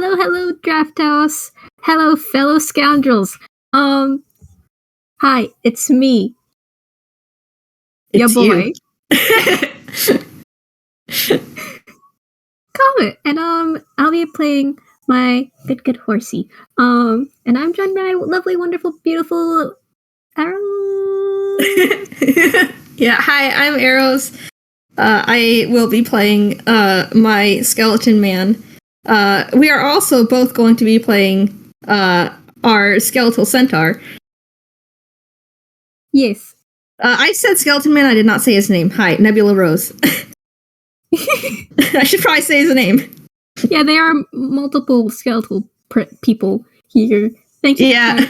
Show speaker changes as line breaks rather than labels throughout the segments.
hello, Draft House. Hello, fellow scoundrels. Hi, it's me.
It's
your boy. Comet, and I'll be playing my good horsey. And I'm joined by lovely, wonderful, beautiful Arrows.
Yeah, hi, I'm Arrows. I will be playing my skeleton man. We are also both going to be playing our skeletal centaur.
Yes.
I said skeleton man, I did not say his name. Hi, Nebula Rose. I should probably say his name.
Yeah, there are multiple skeletal people here. Thank you.
Yeah.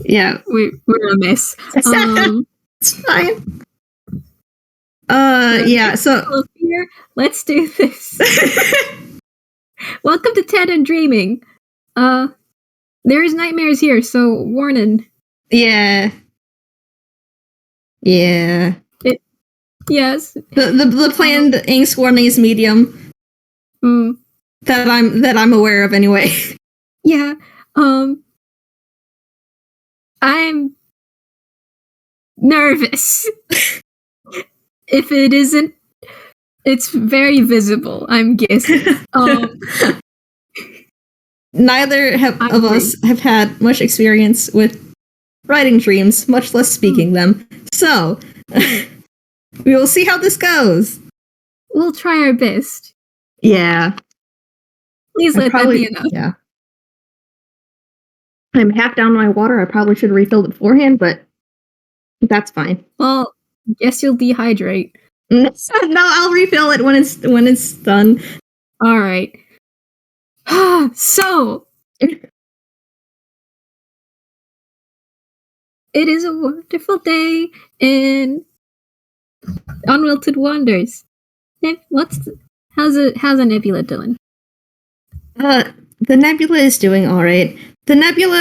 Yeah.
We're a mess.
It's fine. Yeah, so
here, let's do this. Welcome to Tandem Dreaming. There's nightmares here, so warning.
Yeah. Yeah.
Yes.
The planned Angst warning is medium. That I'm aware of anyway.
Yeah. I'm nervous. If it isn't, it's very visible, I'm guessing.
Neither of us have had much experience with writing dreams, much less speaking them. So, we will see how this goes.
We'll try our best.
Yeah.
Please let that be enough.
Yeah. I'm half down my water. I probably should have refilled it beforehand, but that's fine.
Well, guess you'll dehydrate.
No, I'll refill it when it's done.
All right. So, it is a wonderful day in Unwilted Wonders. How's a Nebula doing?
The Nebula is doing all right. The Nebula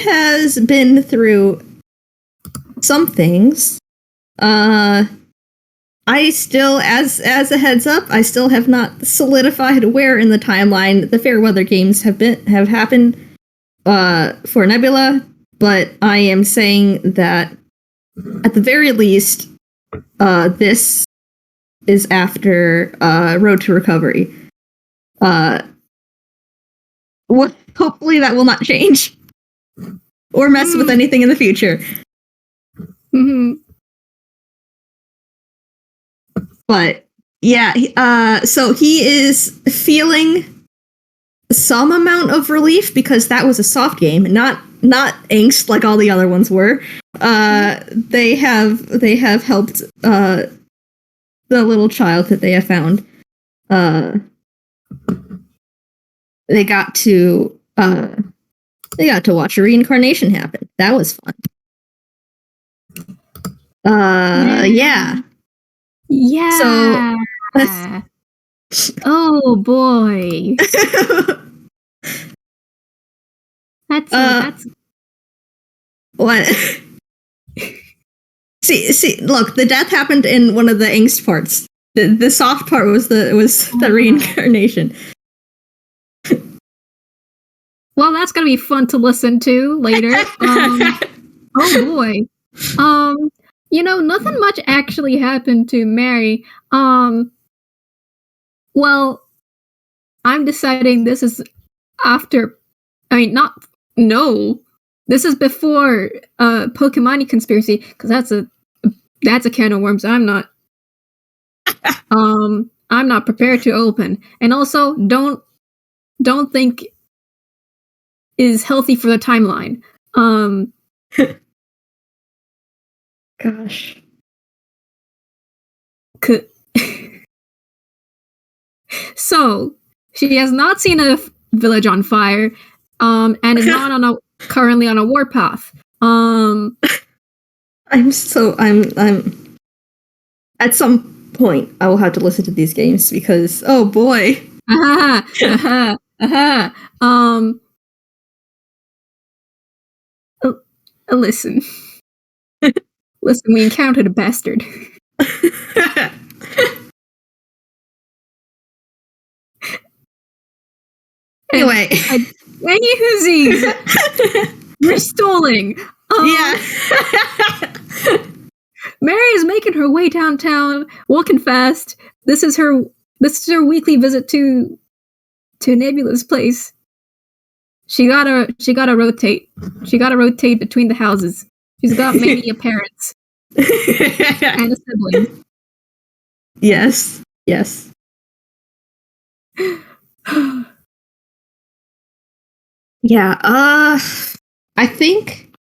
has been through some things. I still, as a heads up, I still have not solidified where in the timeline the Fairweather games have happened for Nebula, but I am saying that at the very least, this is after Road to Recovery. Hopefully that will not change or mess with anything in the future.
Mm-hmm.
But yeah, so he is feeling some amount of relief because that was a soft game, not angst like all the other ones were. They have helped the little child that they have found. They got to watch a reincarnation happen. That was fun. Yeah.
Yeah. So, oh boy. That's
what? see, look, the death happened in one of the angst parts. The soft part was the reincarnation.
Well, that's gonna be fun to listen to later. Oh boy. Nothing much actually happened to Mary. Well, I'm deciding this is after. This is before Pokemon conspiracy, because that's a can of worms I'm not prepared to open, and also don't think is healthy for the timeline.
Gosh.
So she has not seen a village on fire, and is not currently on a warpath.
I'm at some point I will have to listen to these games because oh boy.
Listen, we encountered a bastard.
Anyway.
Anywhoosies, we're stalling.
Yeah.
Mary is making her way downtown, walking fast. This is her weekly visit to Nebula's place. She gotta rotate. She gotta rotate between the houses. She's got many parents and a sibling.
Yes. Yeah. I think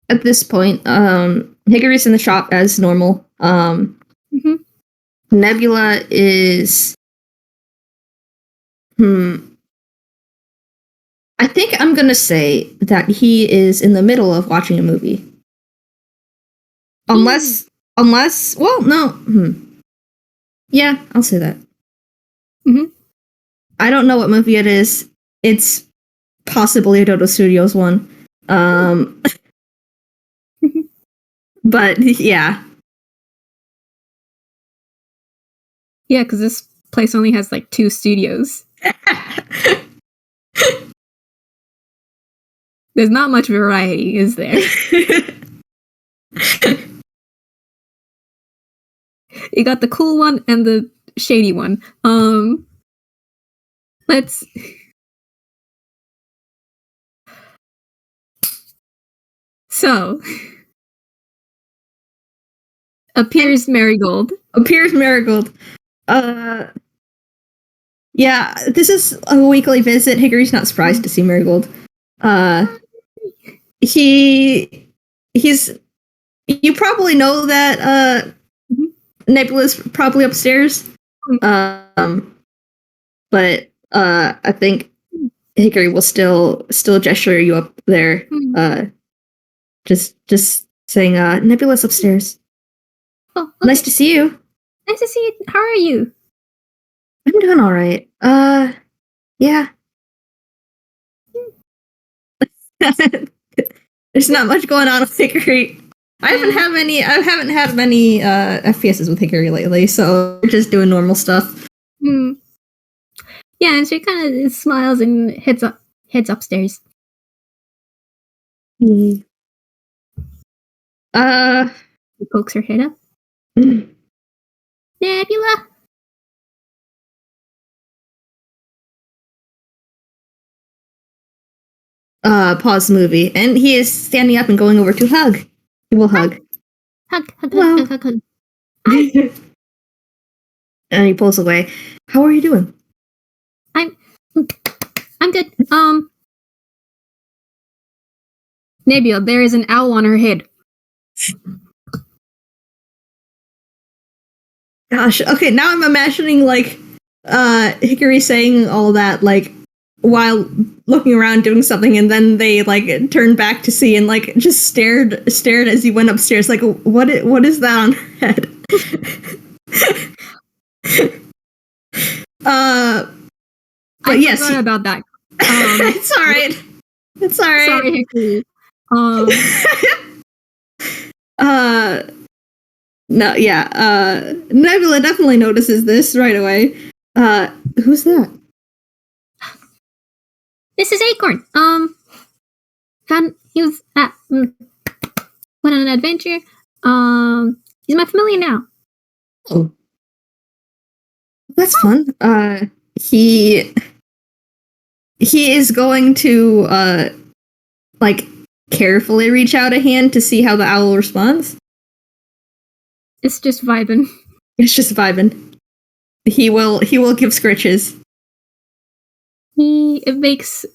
at this point, Hickory's in the shop as normal. Nebula is. I think I'm gonna say that he is in the middle of watching a movie. Unless, well, no. Yeah, I'll say that. I don't know what movie it is. It's possibly a Dodo Studios one. But yeah.
Yeah, because this place only has like 2 studios. There's not much variety, is there? You got the cool one and the shady one. Let's. So, appears Marigold.
Yeah, this is a weekly visit. Hickory's not surprised to see Marigold. He's. You probably know that Nebula's probably upstairs. But I think Hickory will still gesture you up there. Just saying, Nebula's upstairs.
Oh, okay.
Nice to see you.
Nice to see you. How are you?
I'm doing all right. Yeah. There's not much going on with Hickory. I haven't had many FPSs with Hickory lately, so we're just doing normal stuff.
Yeah, and she kind of smiles and heads upstairs. She pokes her head up. Nebula.
Pause the movie, and he is standing up and going over to hug. He will hug.
Hug.
And he pulls away. How are you doing?
I'm good. Nebula, there is an owl on her head.
Gosh, okay, now I'm imagining, like, Hickory saying all that, like, while looking around doing something, and then they, like, turned back to see and, like, just stared as he went upstairs, like, what is that on her head? But yes.
I forgot about that.
It's alright.
Sorry, Hickory.
No, yeah, Nebula definitely notices this right away. Who's that?
This is Acorn. He was went on an adventure. He's my familiar now.
Oh. That's fun. He is going to, like, carefully reach out a hand to see how the owl responds.
It's just vibing.
He will give scritches.
It makes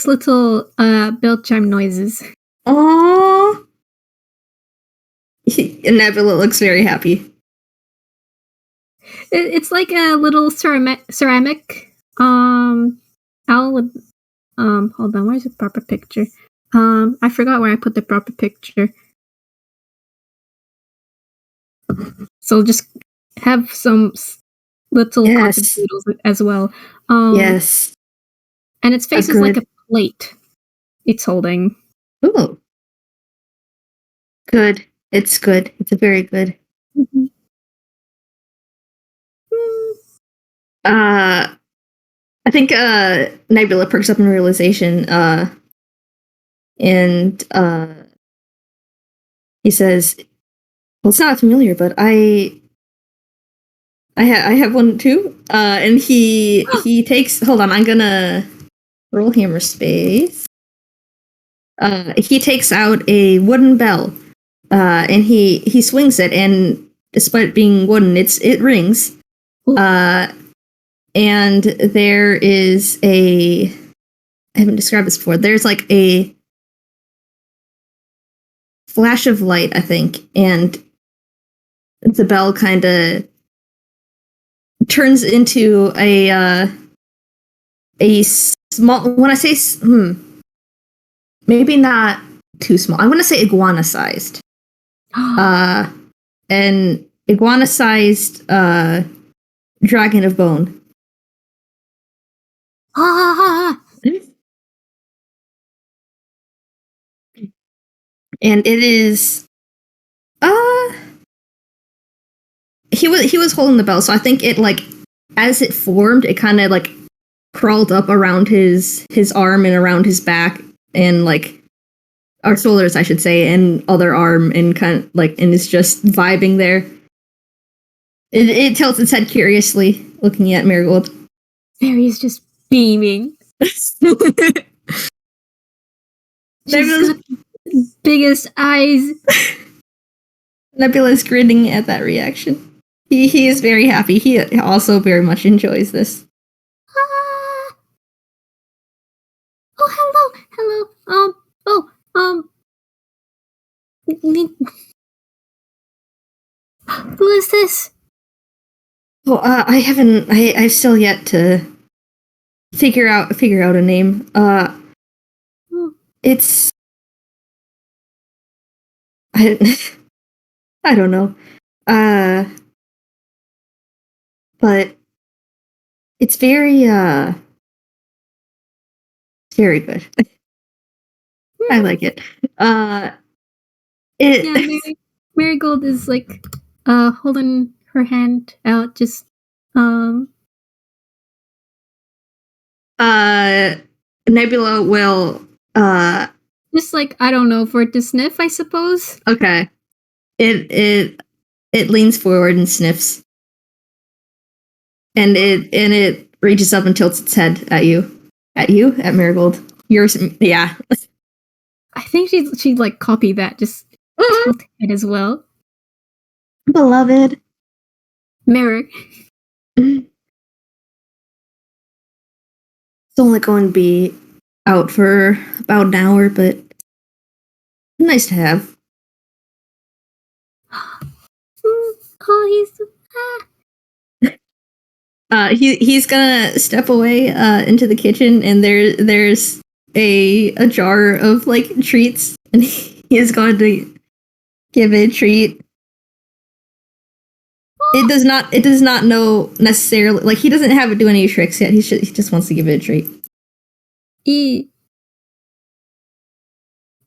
little bell chime noises.
Aww. Nebula looks very happy.
It's like a little ceramic owl with hold on, where's the proper picture? I forgot where I put the proper picture. So just have some little doodles as well.
Yes.
And its face is like a plate it's holding.
Ooh. Good. It's good. It's a very good. I think Nebula perks up in realization, and he says, "Well, it's not familiar, but I have one too." And he takes. Hold on, I'm gonna roll hammer space. He takes out a wooden bell, and he swings it, and despite being wooden, it rings. And there is I haven't described this before. There's like a flash of light, I think, and the bell kind of turns into a small. When I say maybe not too small. I want to say iguana-sized. An iguana-sized dragon of bone. And it is he was holding the bell, so I think it, like, as it formed, it kind of like crawled up around his arm and around his back and like our shoulders, I should say, and other arm, and kind of like, and it's just vibing there. It tilts its head curiously, looking at Marigold.
Mary's just beaming. She's got the biggest eyes.
Nebula's grinning at that reaction. He is very happy. He also very much enjoys this.
Oh, hello. Who is this?
Oh, I've still yet to figure out a name. It's I don't know. But it's very good. I like it.
Marigold is like holding her hand out, just
Nebula will
just like, I don't know, for it to sniff, I suppose.
Okay. It leans forward and sniffs. And it reaches up and tilts its head at you. At Marigold. Yours, yeah.
I think she'd like copy that, just tilt it as well.
Beloved.
Mirror.
It's only going to be out for about an hour, but nice to have.
Oh,
he's gonna step away into the kitchen, and there's a jar of like treats, and he is going to give it a treat. It does not know necessarily, like, he doesn't have it do any tricks yet. He just wants to give it a treat.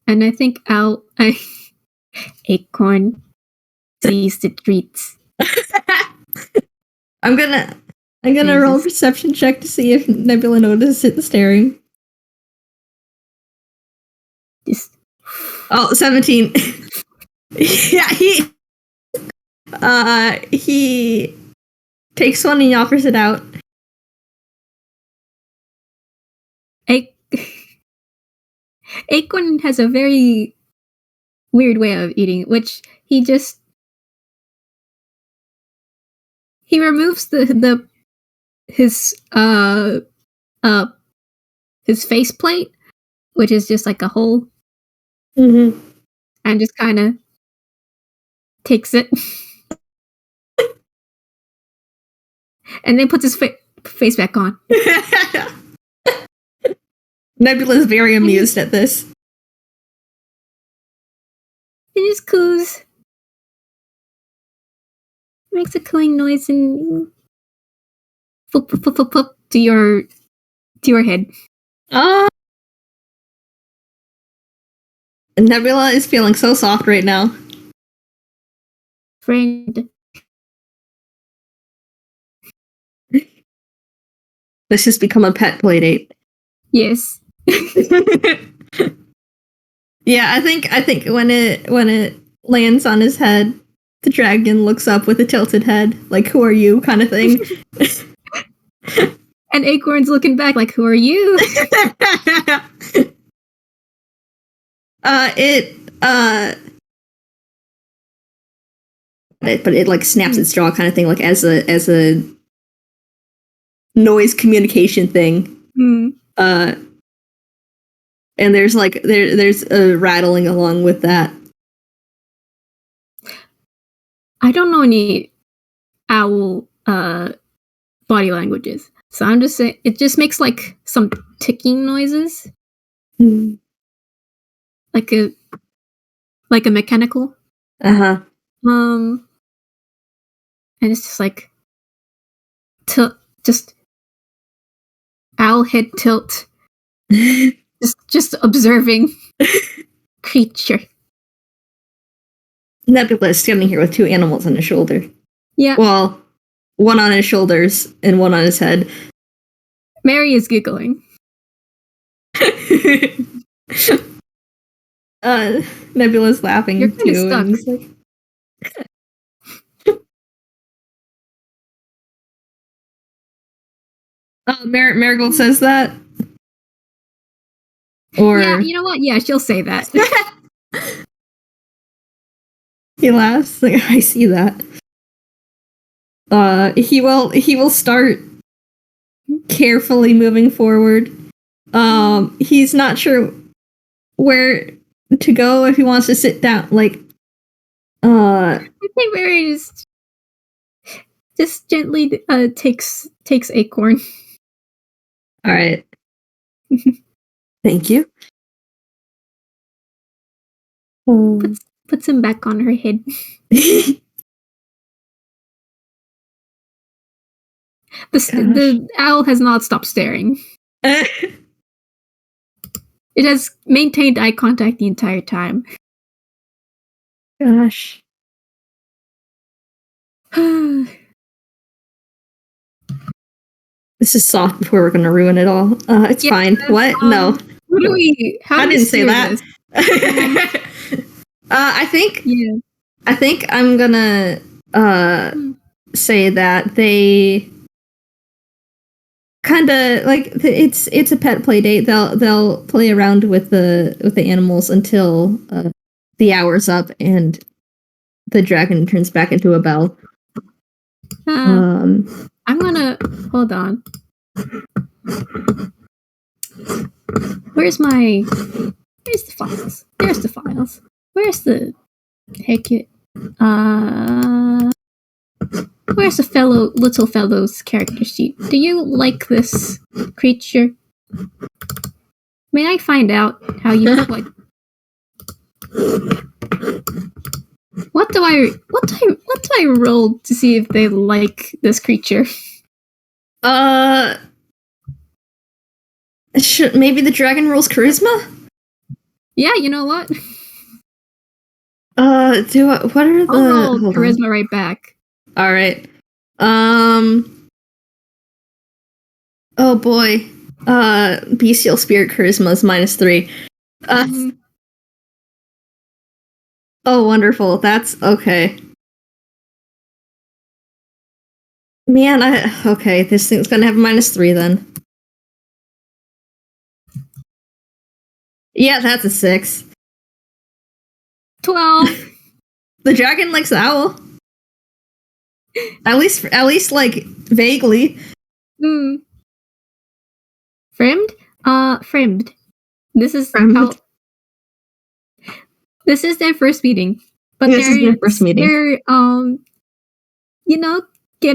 And I think Acorn sees the treats.
I'm gonna roll a perception check to see if Nebula notices it staring. 17. Yeah, he takes one and he offers it out.
Acorn has a very weird way of eating, which he removes his faceplate, which is just like a hole, and just kind of takes it, and then puts his face back on.
Nebula's very amused at this.
It just coos. Makes a cooing noise and flip to your head.
Nebula is feeling so soft right now.
Friend.
This has become a pet play date.
Yes.
Yeah, I think when it lands on his head, the dragon looks up with a tilted head, like "Who are you?" kind of thing.
And Acorn's looking back like, "Who are you?"
But it like snaps its jaw, kind of thing, like as a noise communication thing. And there's like there's a rattling along with that.
I don't know any owl body languages, so I'm just saying it just makes like some ticking noises, like a mechanical.
And
it's just like just owl head tilt, just observing creature.
Nebula is standing here with two animals on his shoulder.
Yeah.
Well, one on his shoulders and one on his head.
Mary is giggling.
Nebula's laughing.
You're kind of stuck.
And like, Marigold says that? Or
yeah, you know what? Yeah, she'll say that.
He laughs. Like, I see that. He will start carefully moving forward. He's not sure where to go, if he wants to sit down. Like, I
think Mary just gently takes Acorn.
All right. Thank you.
Puts him back on her head. The owl has not stopped staring. It has maintained eye contact the entire time.
Gosh. This is soft before we're going to ruin it all. It's fine. What? No.
What do we...
I didn't say that. I think I'm gonna say that they kind of like it's a pet play date. They'll play around with the animals until the hour's up and the dragon turns back into a bell.
I'm gonna hold on. Where's the files? There's the files. Where's the it? Where's the little fellow's character sheet? Do you like this creature? May I find out how you like? What do I roll to see if they like this creature?
Maybe the dragon rolls charisma?
Yeah, you know what?
What are the...
I'll roll charisma right back.
All right. Oh boy. Bestial spirit charisma is -3. Oh, wonderful. That's okay. Man, okay, this thing's gonna have -3 then. Yeah, that's a 6.
12.
The dragon likes the owl. At least like vaguely.
Framed? Framed. This is this is their first meeting. But
this is their first meeting.
They're they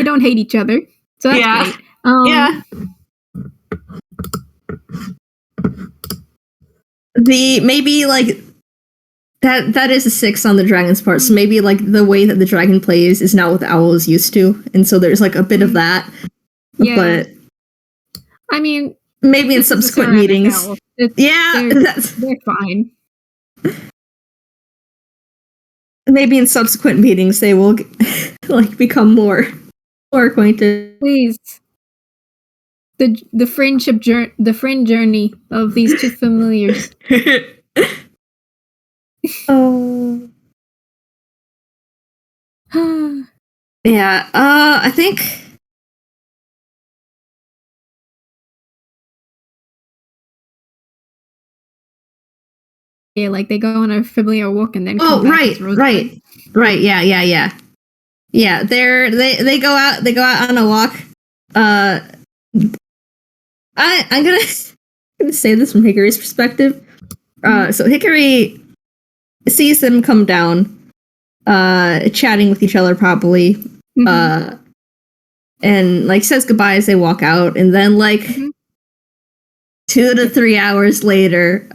don't hate each other. So that's great.
Yeah. Maybe like that is a 6 on the dragon's part, so maybe like the way that the dragon plays is not what the owl is used to, and so there's like a bit of that.
Yeah.
But
I mean,
maybe in subsequent meetings.
They're fine.
Maybe in subsequent meetings they will like become more acquainted.
Please. the friendship journey, the friend journey of these two familiars.
Oh. Yeah, I think...
Yeah, like they go on a familiar walk and then
Oh,
come back as Rosebud.
right, yeah. Yeah, they go out on a walk. I'm gonna say this from Hickory's perspective. So Hickory sees them come down, chatting with each other probably, and like says goodbye as they walk out, and then like 2 to 3 hours later,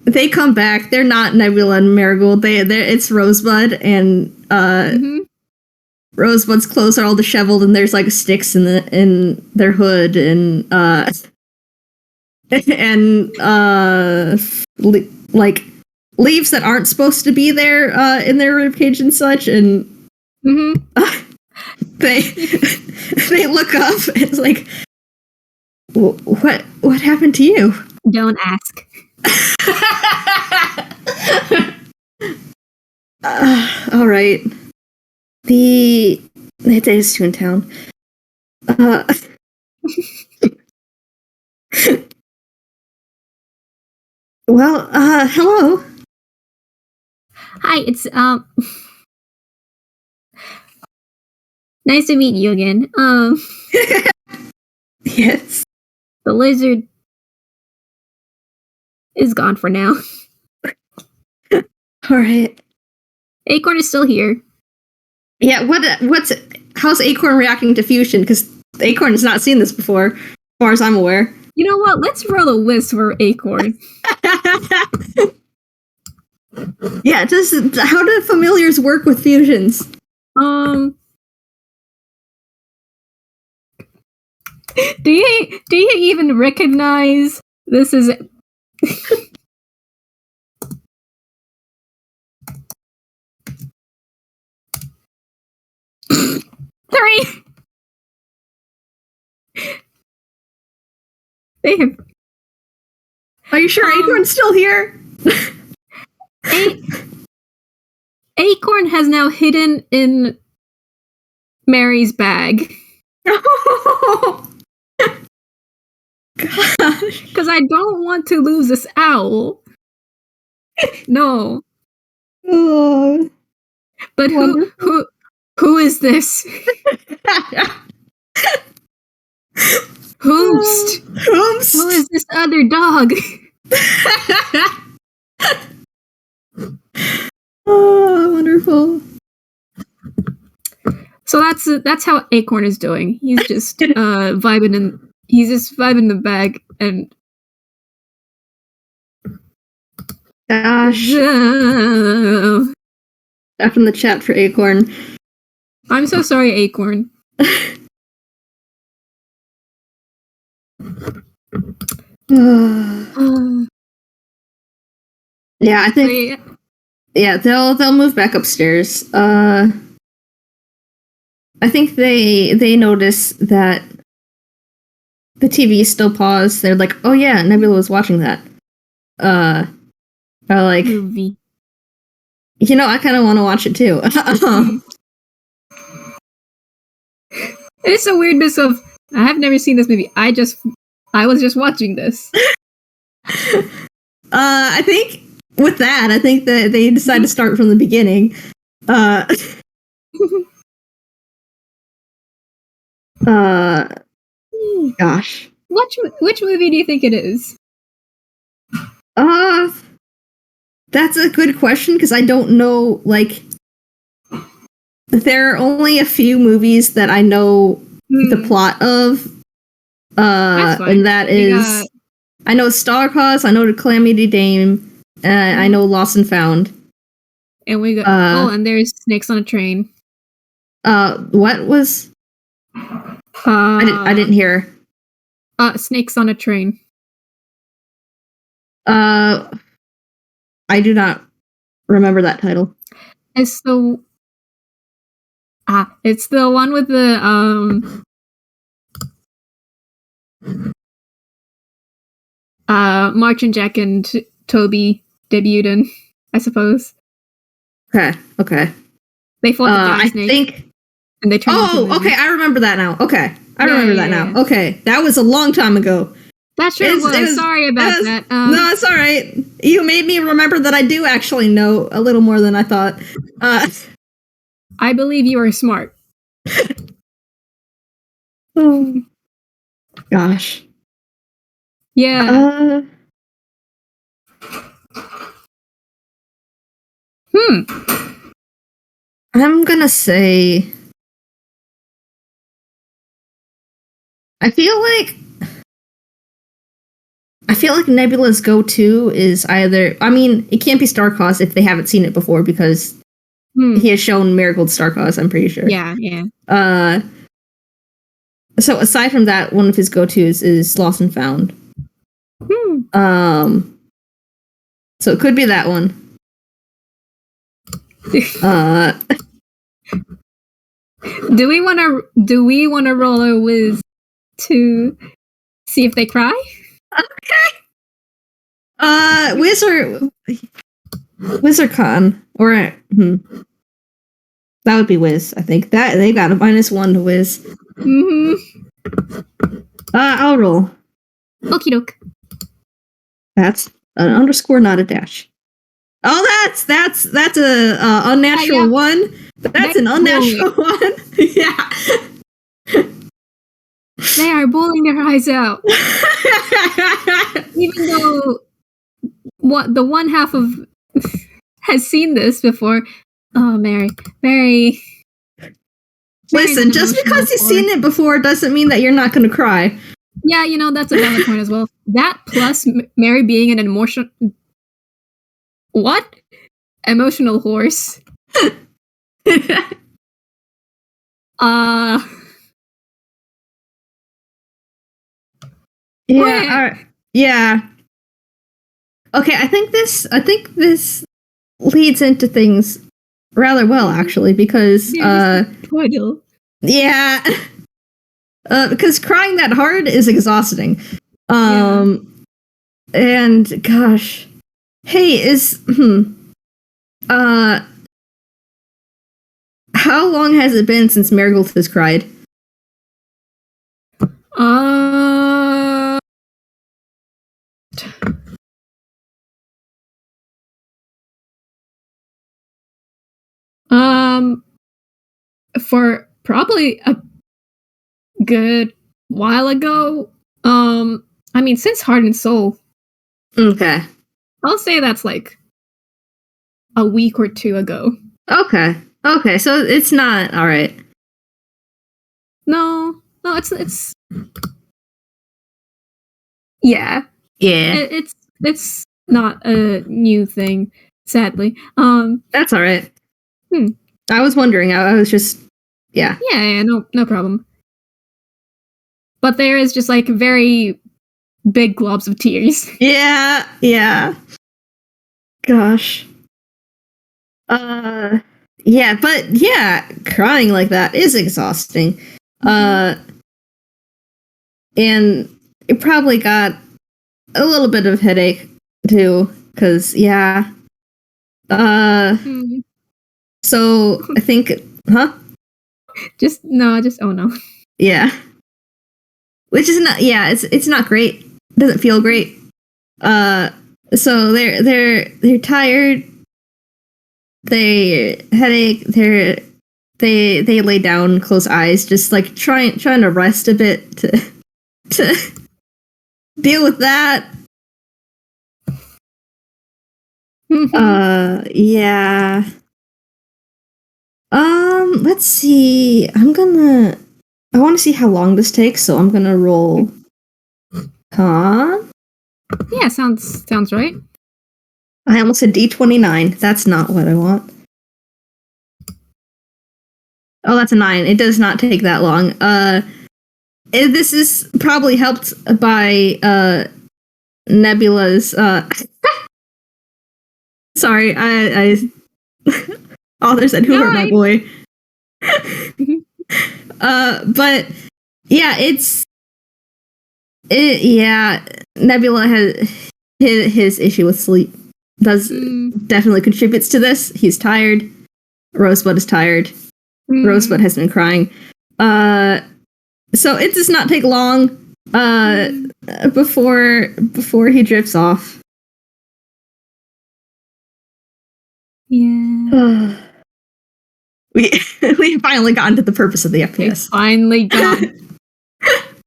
they come back. They're not Nebula and Marigold. It's Rosebud, and Rosebud's clothes are all disheveled, and there's like sticks in their hood, and like leaves that aren't supposed to be there in their ribcage and such, and they look up and it's like, what happened to you?
Don't ask.
All right. The days Toontown. Well, hello.
Hi, it's nice to meet you again.
Yes.
The lizard is gone for now.
All right.
Acorn is still here.
Yeah, how's Acorn reacting to fusion? Because Acorn has not seen this before, as far as I'm aware.
You know what? Let's roll a whiz for Acorn.
Yeah, how do familiars work with fusions?
Do you even recognize this is 3? They have.
Are you sure Acorn's still here?
Acorn has now hidden in Mary's bag.
Oh, gosh.
Because I don't want to lose this owl. No.
Oh.
But who is this? Whomst? Who is this other dog?
Oh, wonderful.
So that's how Acorn is doing. He's just vibing the bag and
gosh. Stuff in the chat for Acorn.
I'm so sorry, Acorn.
Yeah, I think yeah, they'll move back upstairs. I think they notice that the TV is still paused. They're like, "Oh yeah, Nebula was watching that." Are like,
movie.
You know, I kind of want to watch it too.
It's a weirdness of I have never seen this movie. I was just watching this.
I think with that, I think that they decided to start from the beginning. Gosh.
Which movie do you think it is?
That's a good question because I don't know. Like, there are only a few movies that I know the plot of. And that is, I know Star Cause, I know The Calamity Dame, I know Lost and Found.
And we got and there's Snakes on a Train.
What was? I didn't hear.
Snakes on a Train.
I do not remember that title.
It's the one with the March and Jack and Toby debuted in, I suppose.
Okay.
They fought the giant
I
snake.
think.
And they turned into
Oh, okay. I remember that now. Okay. I remember that now.
Yeah.
Okay. That was a long time ago.
That sure was. Sorry about that.
No, it's all right. You made me remember that I do actually know a little more than I thought.
I believe you are smart.
Oh, gosh.
Yeah.
I'm gonna say. I feel like Nebula's go-to is either. I mean, it can't be Starcross if they haven't seen it before because he has shown Marigold Starcross. I'm pretty sure.
Yeah.
So aside from that, one of his go-tos is Lost and Found. So it could be that one.
Do we want to roll a whiz to see if they cry?
Okay. Wizardcon or that would be Wiz. I think that they got a -1 to Wiz. I'll roll.
Okie doke.
That's an underscore, not a dash. Oh, that's a unnatural one. That's an unnatural one. Yeah.
They are bawling their eyes out. Even though the one half of has seen this before. Oh, Mary.
Listen, just because you've seen it before doesn't mean that you're not going to cry.
Yeah, that's a valid point as well. That plus Mary being an emotional horse.
Yeah. Okay, I think this leads into things rather well, actually, because because crying that hard is exhausting. And gosh, hey, how long has it been since Marigold has cried?
For probably a good while ago. I mean, since Heart and Soul.
Okay.
I'll say that's like a week or two ago.
Okay, so it's not all right.
No, it's yeah. It's not a new thing, sadly.
That's all right. I was wondering. I was just yeah,
no problem. But there is just like very big globs of tears.
Yeah. Gosh. Yeah, but yeah, crying like that is exhausting. And it probably got a little bit of headache too, because yeah. So I think,
Just oh no.
Yeah. Which is not, yeah, it's not great. It doesn't feel great. So they're tired. They headache. They lay down, close eyes, just like trying to rest a bit to deal with that. Yeah. Let's see. I want to see how long this takes, so I'm gonna roll.
Yeah, sounds right.
I almost said D29. That's not what I want. Oh, that's a 9. It does not take that long. This is probably helped by Nebula's. Sorry, I Author said, "Who hurt my boy?" But yeah, it's Yeah, Nebula has his issue with sleep. Does definitely contributes to this. He's tired. Rosebud is tired. Rosebud has been crying. So it does not take long before he drifts off.
Yeah.
We finally gotten to the purpose of the FPS.
We finally got.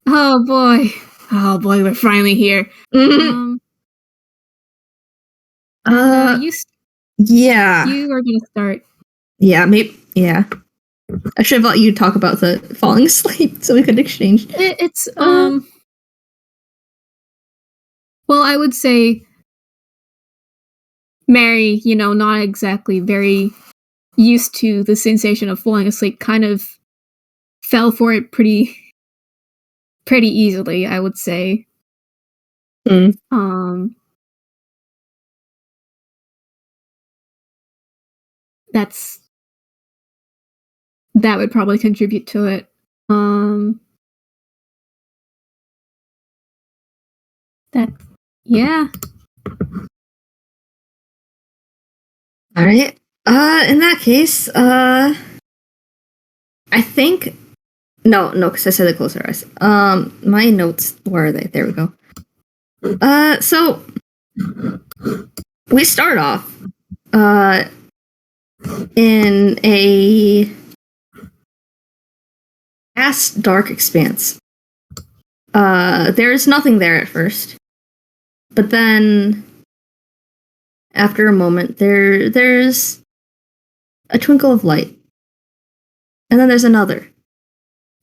Oh boy, we're finally here.
Mm-hmm. Yeah.
You are gonna start.
Yeah, maybe. Yeah. I should have let you talk about the falling asleep so we could exchange.
It's well, I would say Mary, not exactly very used to the sensation of falling asleep, kind of fell for it pretty easily, I would say. That would probably contribute to it. Yeah.
All right. In that case, I think no, because I said the closer eyes. My notes, where are they? There we go. So we start off, in a vast, dark expanse. There's nothing there at first, but then after a moment, there's a twinkle of light, and then there's another,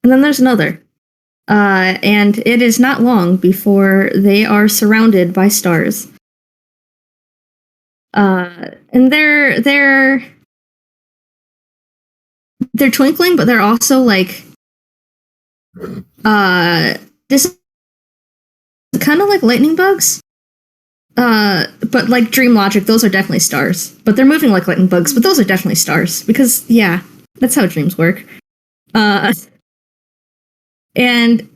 and then there's another. And it is not long before they are surrounded by stars. And they're twinkling, but they're also like, this kind of like lightning bugs. But like dream logic, those are definitely stars. But they're moving like lightning bugs, but those are definitely stars because yeah, that's how dreams work. And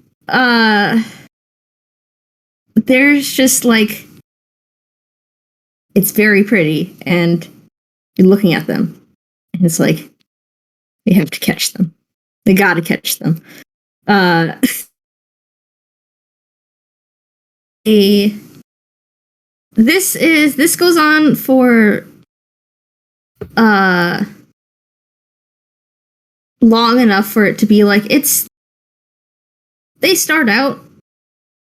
there's just like, it's very pretty, and you're looking at them, and it's like, they have to catch them. They gotta catch them. This goes on for long enough for it to be like, they start out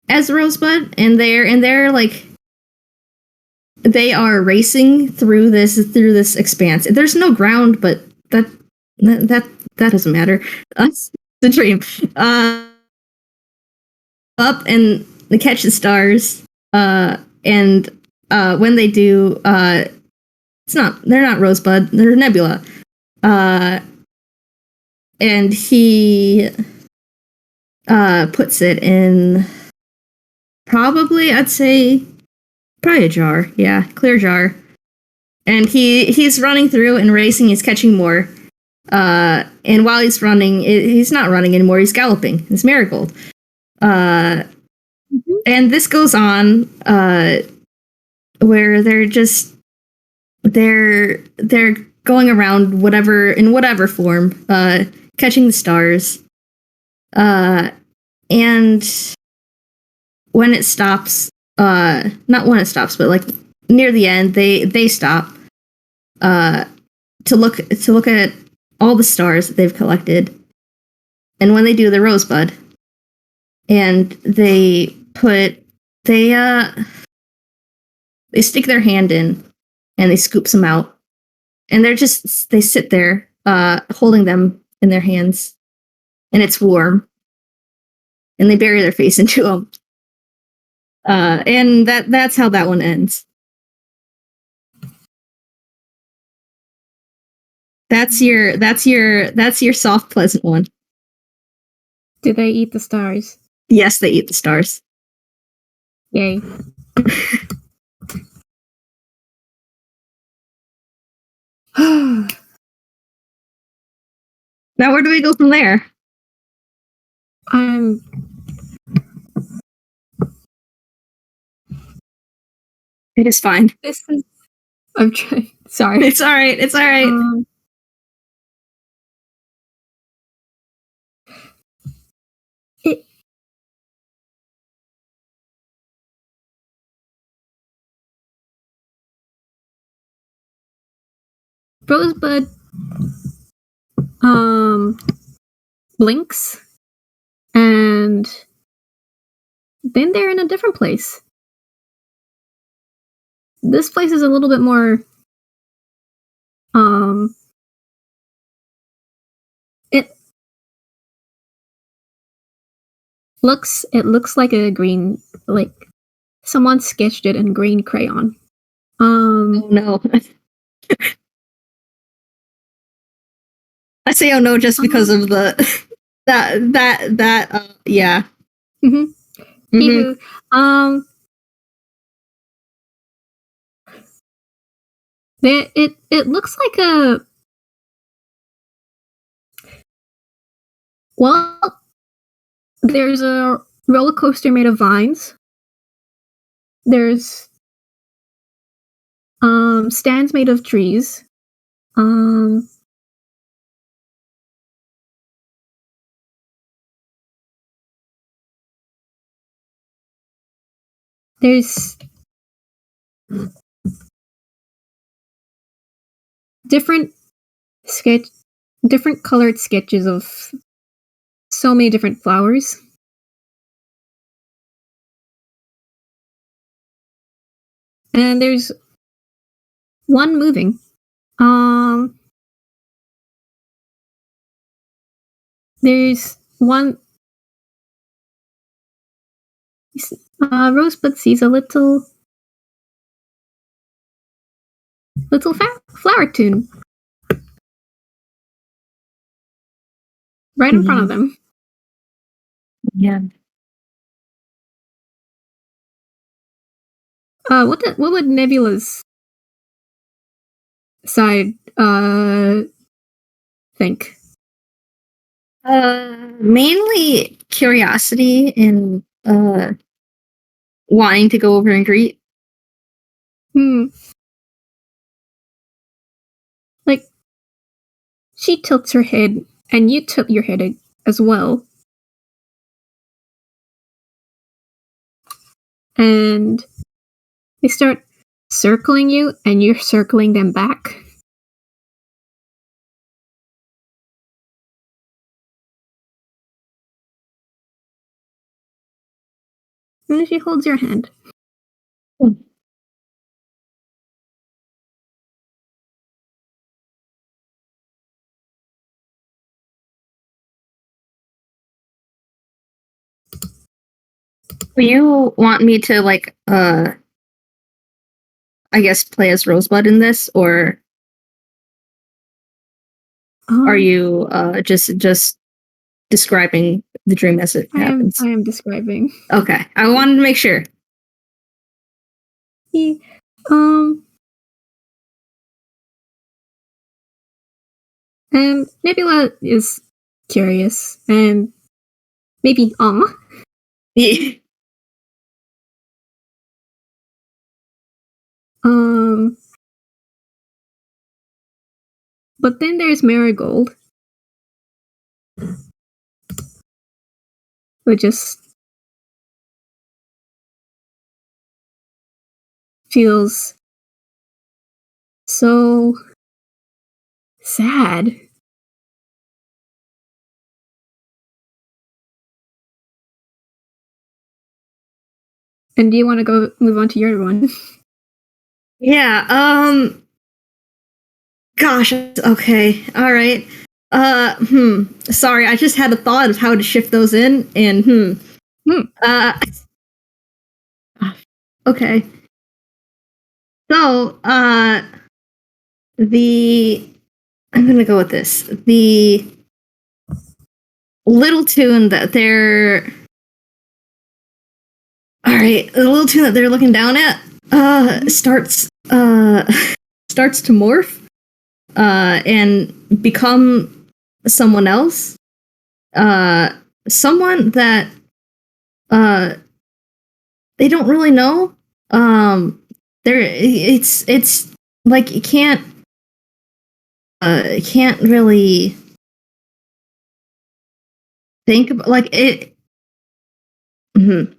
as Rosebud, and they're like, they are racing through this expanse. There's no ground, but that doesn't matter. That's the dream. Up and they catch the stars. And when they do, they're not Rosebud, they're Nebula. And he puts it in probably a jar. Yeah, clear jar. And he's running through and racing, he's catching more. And while he's running, he's not running anymore, he's galloping. It's Marigold. And this goes on where they're going around in whatever form, catching the stars. And when it stops, not when it stops, but like near the end, they stop to look at all the stars that they've collected. And when they do, the Rosebud, and they stick their hand in and they scoop some out, and they sit there holding them in their hands, and it's warm, and they bury their face into them, and that's how that one ends. That's your soft, pleasant one.
Do they eat the stars?
Yes, they eat the stars.
Yay.
Now where do we go from there? It is fine.
This is. I'm trying. Sorry.
It's all right. It's all right.
It. Rosebud. Blinks, and then they're in a different place. This place is a little bit more. It looks like a green, like someone sketched it in green crayon.
Oh no. I say oh no just because of the yeah.
It looks like a. Well, there's a roller coaster made of vines. There's stands made of trees. There's different colored sketches of so many different flowers. And there's one moving. There's one. Rosebud sees a little flower tune right in front of them.
Yeah.
What would Nebula's side think?
Mainly curiosity and wanting to go over and greet.
Like, she tilts her head, and you tilt your head as well. And they start circling you, and you're circling them back. And she holds your hand.
Do you want me to like I guess play as Rosebud in this, or are you just describing the dream as it happens?
I am describing.
Okay, I wanted to make sure.
And Nebula is curious and maybe
Yeah.
But then there's Marigold, who just feels so sad. And do you want to go move on to your one?
Yeah, gosh, okay, all right. Sorry, I just had a thought of how to shift those in, and okay. So, I'm gonna go with this. The little tune that they're looking down at starts to morph and become someone else, someone that they don't really know, it's like you can't really think about like it. Mhm.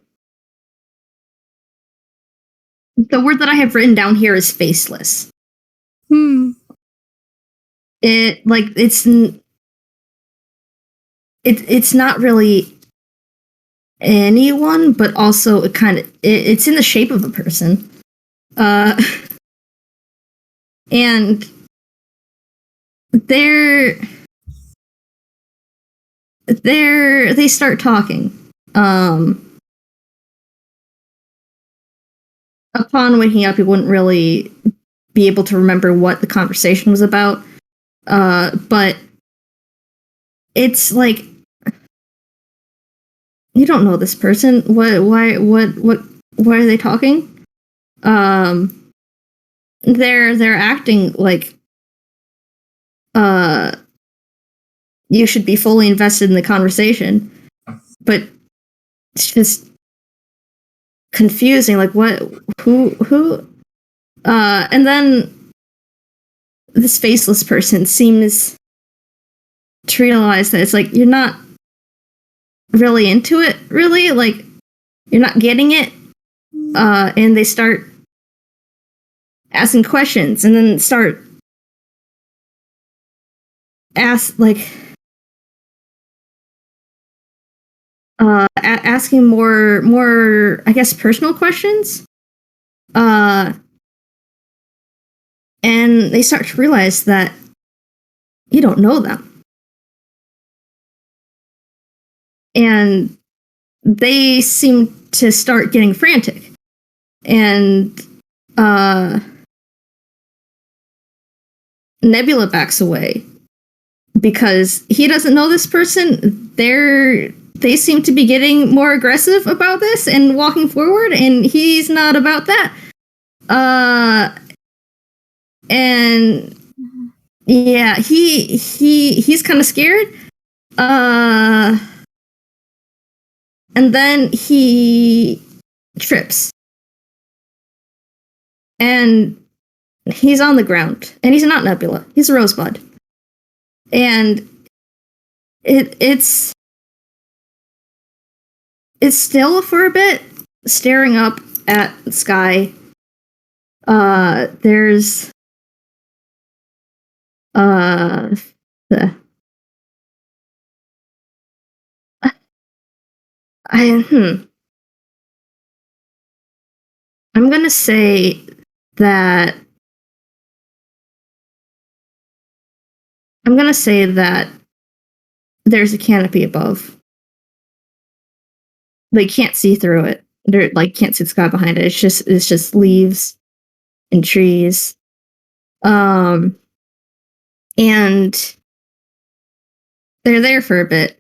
The word that I have written down here is faceless. It like it's not really anyone, but also it's in the shape of a person. And they start talking. Upon waking up, he wouldn't really be able to remember what the conversation was about. But it's like you don't know this person. Why are they talking? They're acting like you should be fully invested in the conversation, but it's just confusing. Like what? Who? And then this faceless person seems to realize that it's like you're not really into it, really. Like you're not getting it. And they start asking questions, and then start asking more, I guess, personal questions. And they start to realize that you don't know them. And they seem to start getting frantic. And Nebula backs away because he doesn't know this person. They seem to be getting more aggressive about this and walking forward, and he's not about that. And yeah, he's kind of scared. And then he trips. And he's on the ground. And he's not Nebula. He's Rosebud. And it's still for a bit, staring up at the sky. There's I'm gonna say that there's a canopy above. They can't see through it. They're like can't see the sky behind it. It's just leaves and trees. And they're there for a bit.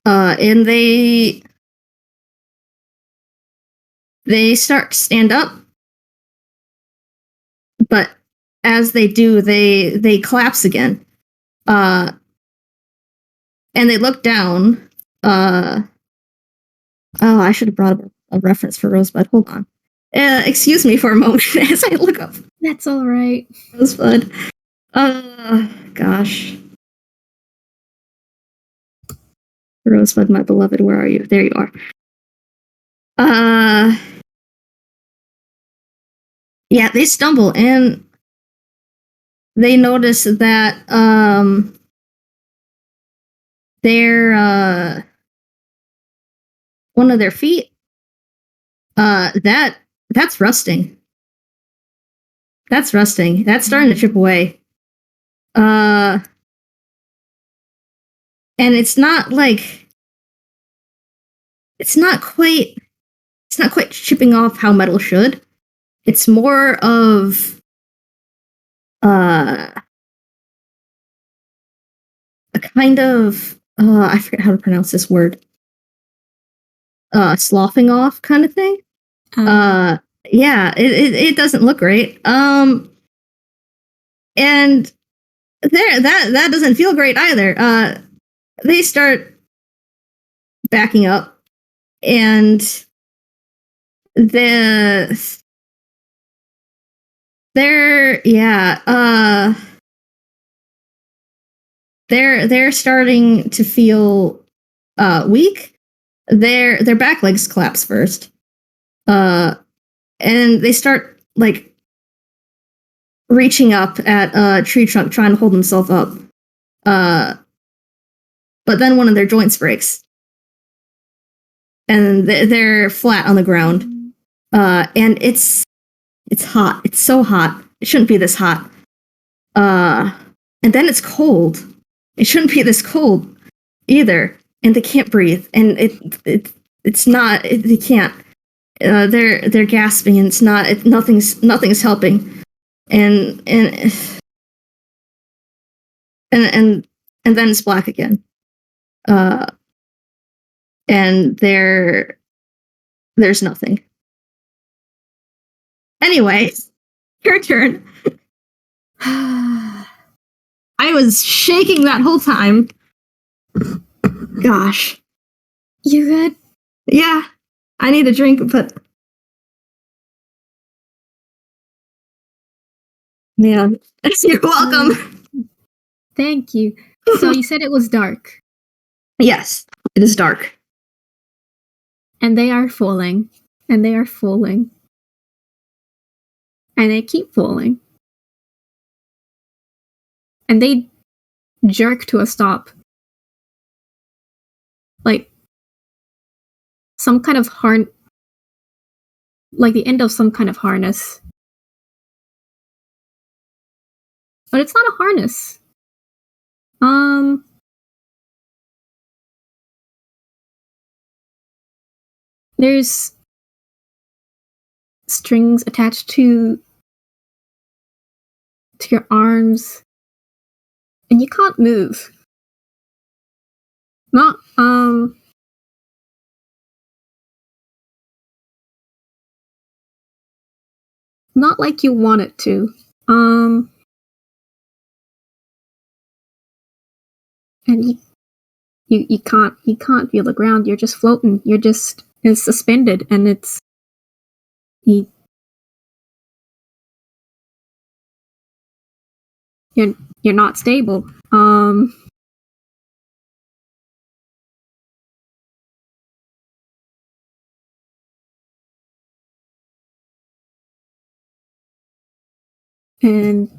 And they start to stand up. But as they do, they collapse again. And they look down. Oh, I should have brought up a reference for Rosebud. Hold on. Excuse me for a moment as I look up.
That's all right.
Rosebud. Gosh. Rosebud, my beloved, where are you? There you are. Yeah, they stumble and they notice that their one of their feet that's rusting. That's rusting. That's starting to chip away. And it's not quite chipping off how metal should. It's more of a kind of I forget how to pronounce this word. Sloughing off kind of thing. Yeah, it doesn't look great. And that doesn't feel great either. They start backing up, and They're starting to feel weak. Their back legs collapse first. And they start like reaching up at a tree trunk trying to hold themselves up. But then one of their joints breaks. And they're flat on the ground. And it's hot. It's so hot. It shouldn't be this hot. And then it's cold. It shouldn't be this cold either. And they can't breathe. And it's not. They can't. They're gasping. And it's not. Nothing's helping. And then it's black again. And there's nothing. Anyway, your turn. I was shaking that whole time. Gosh.
You good?
Yeah. I need a drink, but... Yeah. You're welcome.
Thank you. So you said it was dark.
Yes, it is dark.
And they are falling. And they are falling. And they keep falling. And they jerk to a stop. Like some kind of like the end of some kind of harness. But it's not a harness. There's strings attached to your arms. And you can't move. Not like you want it to. And you can't feel the ground. You're just floating. It's suspended, and you're not stable. And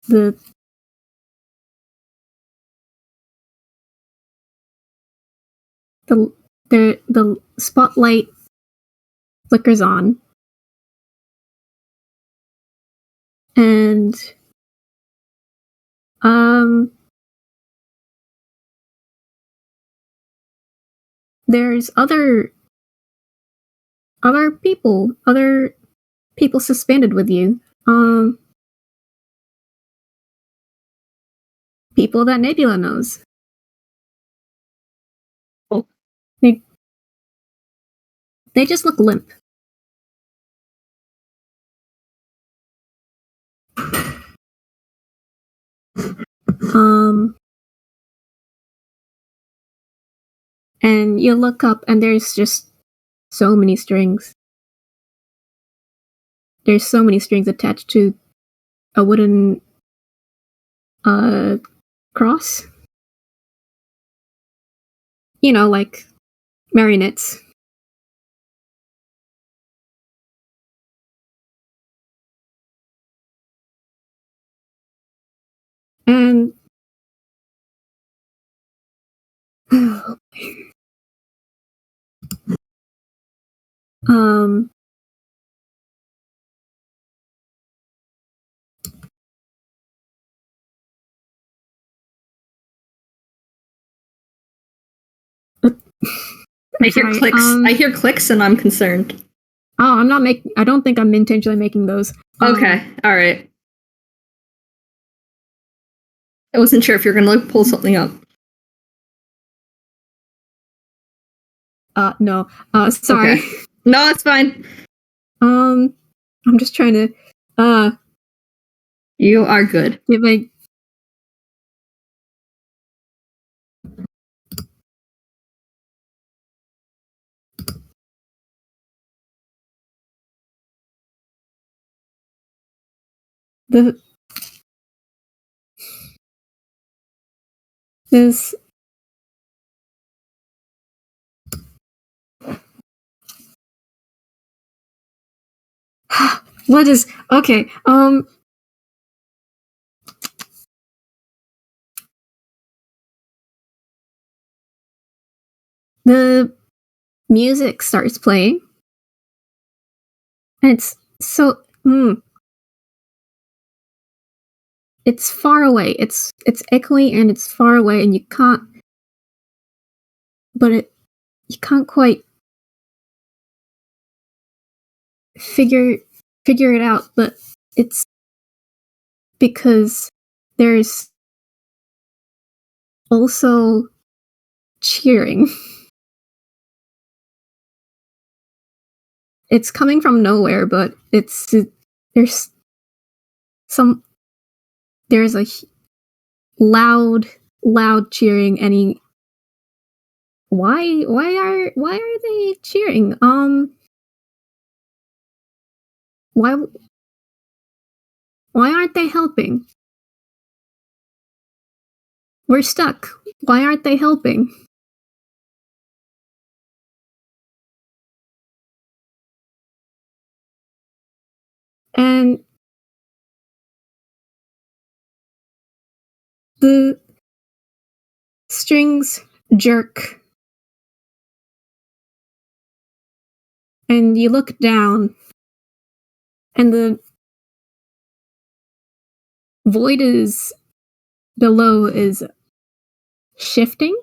the spotlight flickers on, and there's other people suspended with you. People that Nebula knows.
Oh.
They just look limp. And you look up, and there's just so many strings. There's so many strings attached to a wooden cross. You know, like marionettes. And
I hear clicks. I hear clicks, and I'm concerned.
Oh, I don't think I'm intentionally making those.
Okay, all right. I wasn't sure if you're gonna pull something up.
No. Sorry.
Okay. No, it's fine.
I'm just trying to
You are good.
give the this what is okay? The music starts playing, and it's so it's far away. It's echoey and it's far away, and you can't. But you can't quite figure it out. But it's because there's also cheering. It's coming from nowhere, but there's a loud cheering, and why are they cheering? Why aren't they helping? We're stuck. Why aren't they helping? And the strings jerk, and you look down, and the void is below is shifting.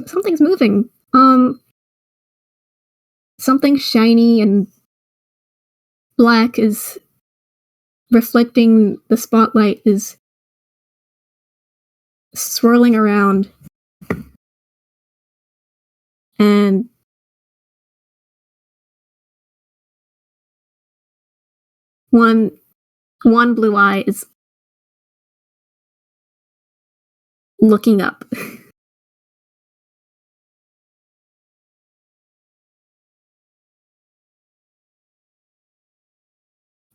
Something's moving. Something shiny and black is reflecting the spotlight, is swirling around, and one blue eye is looking up.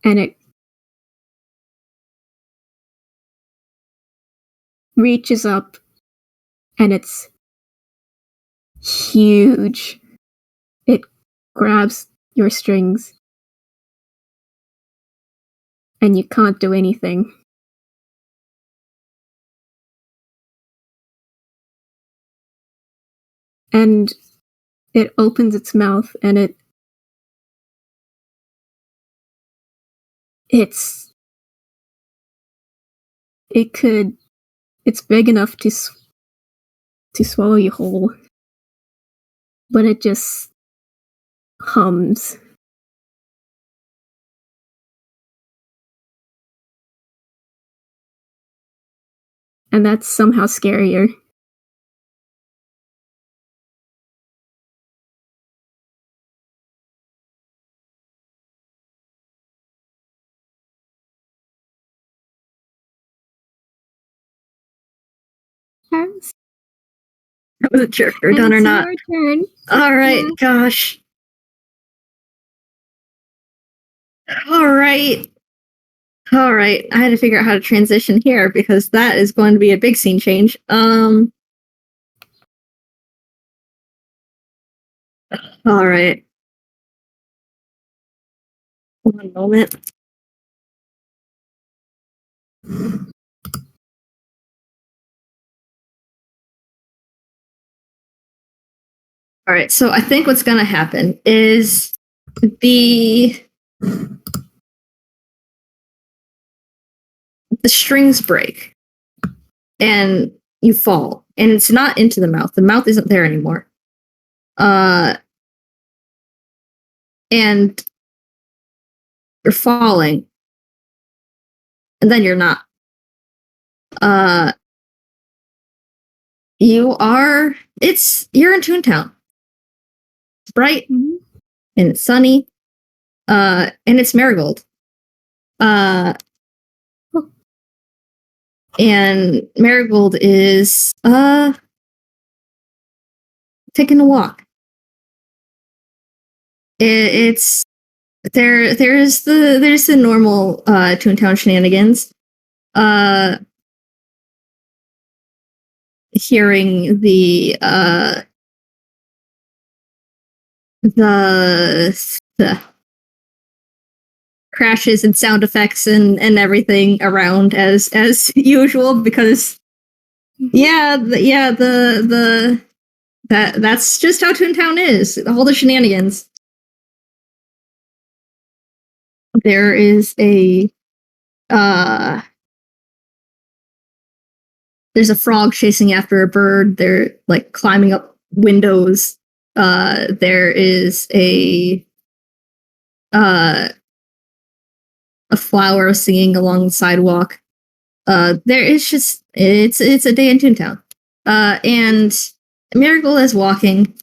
And it reaches up, and it's huge. It grabs your strings, and you can't do anything. And it opens its mouth, and it's big enough to swallow you whole, but it just hums. And that's somehow scarier.
That was a jerk or done or not.
Your turn.
All right, gosh. All right. I had to figure out how to transition here because that is going to be a big scene change. All right. One moment. All right, so I think what's going to happen is the strings break and you fall, and it's not into the mouth. The mouth isn't there anymore. And you're falling, and then you're not. You're in Toontown. It's bright and it's sunny. And it's Marigold. And Marigold is taking a walk. It's there's the normal Toontown shenanigans. Hearing the crashes and sound effects and everything around as usual, because that's just how Toontown is. All the shenanigans. There is there's a frog chasing after a bird. They're like climbing up windows. There is a flower singing along the sidewalk. There is just it's a day in Toontown. And Marigold is walking,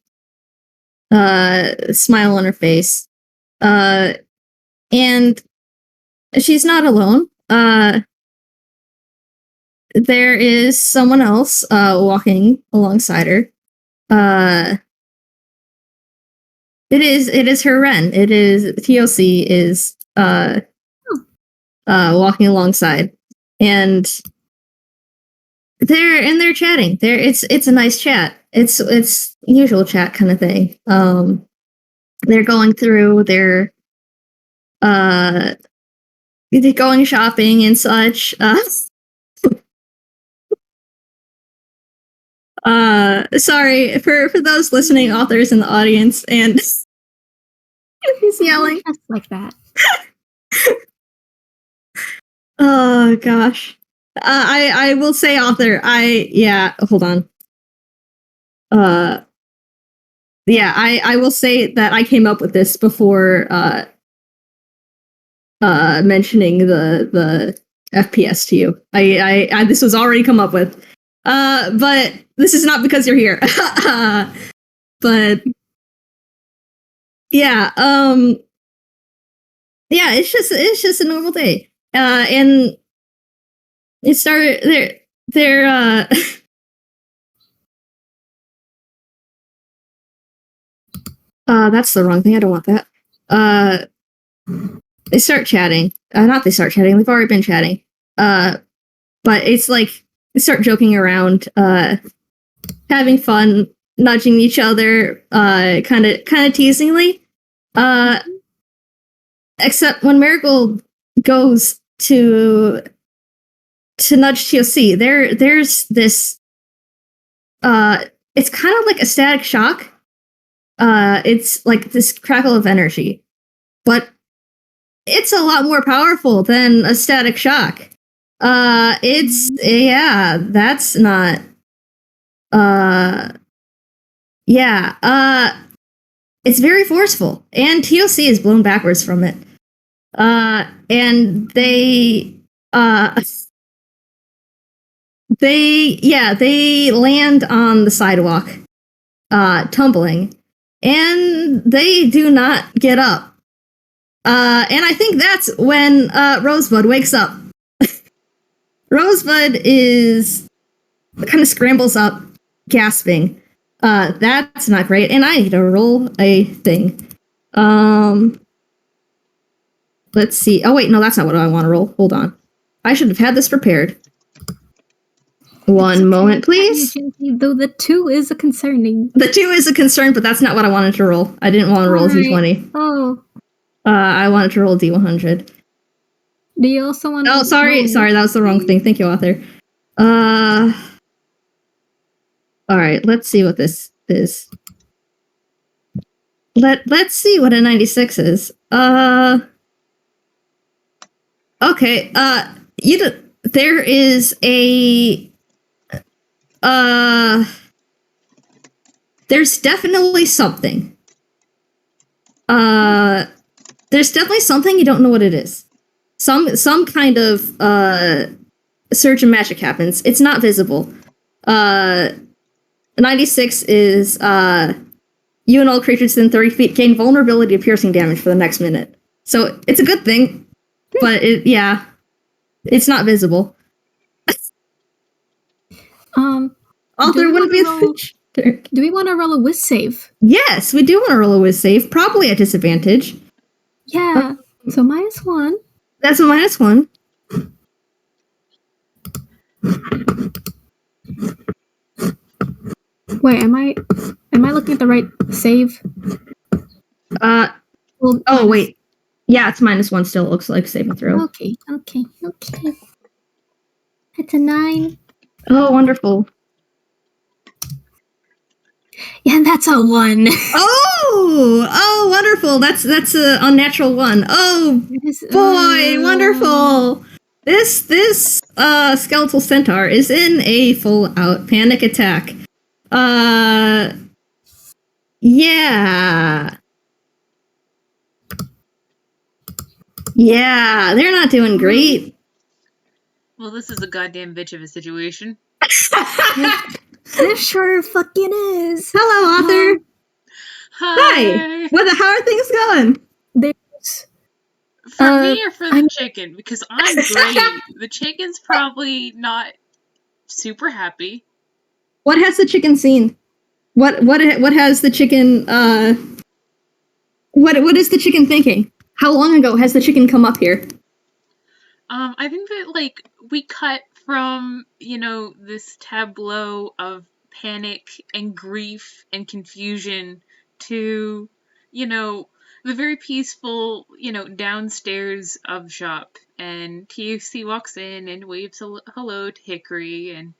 smile on her face. And she's not alone. There is someone else walking alongside her. It is her Ren. It is TOC is walking alongside, and they're chatting. It's a nice chat. It's usual chat kind of thing. They're going through their going shopping and such. Sorry for those listening, authors in the audience, and he's yelling
just like that.
Oh gosh. I will say author. Hold on. I will say that I came up with this before mentioning the FPS to you. I this was already come up with. But this is not because you're here. But yeah, it's just a normal day. And it started they're that's the wrong thing. I don't want that. They start chatting. Not they start chatting. They've already been chatting. But it's like they start joking around, having fun, nudging each other, kind of teasingly. Except when Marigold goes to nudge TOC, there's this. It's kind of like a static shock. It's like this crackle of energy, but it's a lot more powerful than a static shock. That's not. It's very forceful, and TOC is blown backwards from it. And they land on the sidewalk, tumbling, and they do not get up. And I think that's when Rosebud wakes up. Rosebud kind of scrambles up, gasping. That's not great, and I need to roll a thing. Let's see. Oh wait, no, that's not what I want to roll. Hold on. I should have had this prepared. One moment, please.
Though the 2 is a concerning.
The 2 is a concern, but that's not what I wanted to roll. I didn't want to roll a D20.
Oh.
I wanted to roll a D100.
Do you also want to...
Oh, sorry, that was the wrong thing. Thank you, author. Alright, let's see what this is. Let's see what a 96 is. Okay, there is a... there's definitely something. There's definitely something, you don't know what it is. Some kind of surge of magic happens. It's not visible. 96 is you and all creatures within 30 feet gain vulnerability to piercing damage for the next minute. So it's a good thing, but it's not visible. Author wouldn't be.
Do we want to roll a whiz save?
Yes, we do want to roll a whiz save, probably at disadvantage.
Yeah. So -1.
That's a -1.
Wait, am I looking at the right save?
Well, oh, wait. Yeah, it's -1 still, it looks like, saving throw.
Okay. That's a 9.
Oh, wonderful.
Yeah, that's a 1.
Oh, wonderful. That's a unnatural 1. Oh, boy, wonderful. This skeletal centaur is in a full-out panic attack. Yeah. Yeah, they're not doing great.
Well, this is a goddamn bitch of a situation.
This sure fucking is.
Hello, author.
Hi.
How are things going?
There's
For me or for the chicken? Because I'm great. The chicken's probably not super happy.
What has the chicken seen? What has the chicken what is the chicken thinking? How long ago has the chicken come up here?
I think that, like, we cut from, this tableau of panic and grief and confusion to, the very peaceful, downstairs of the shop. And TUC walks in and waves hello to Hickory and,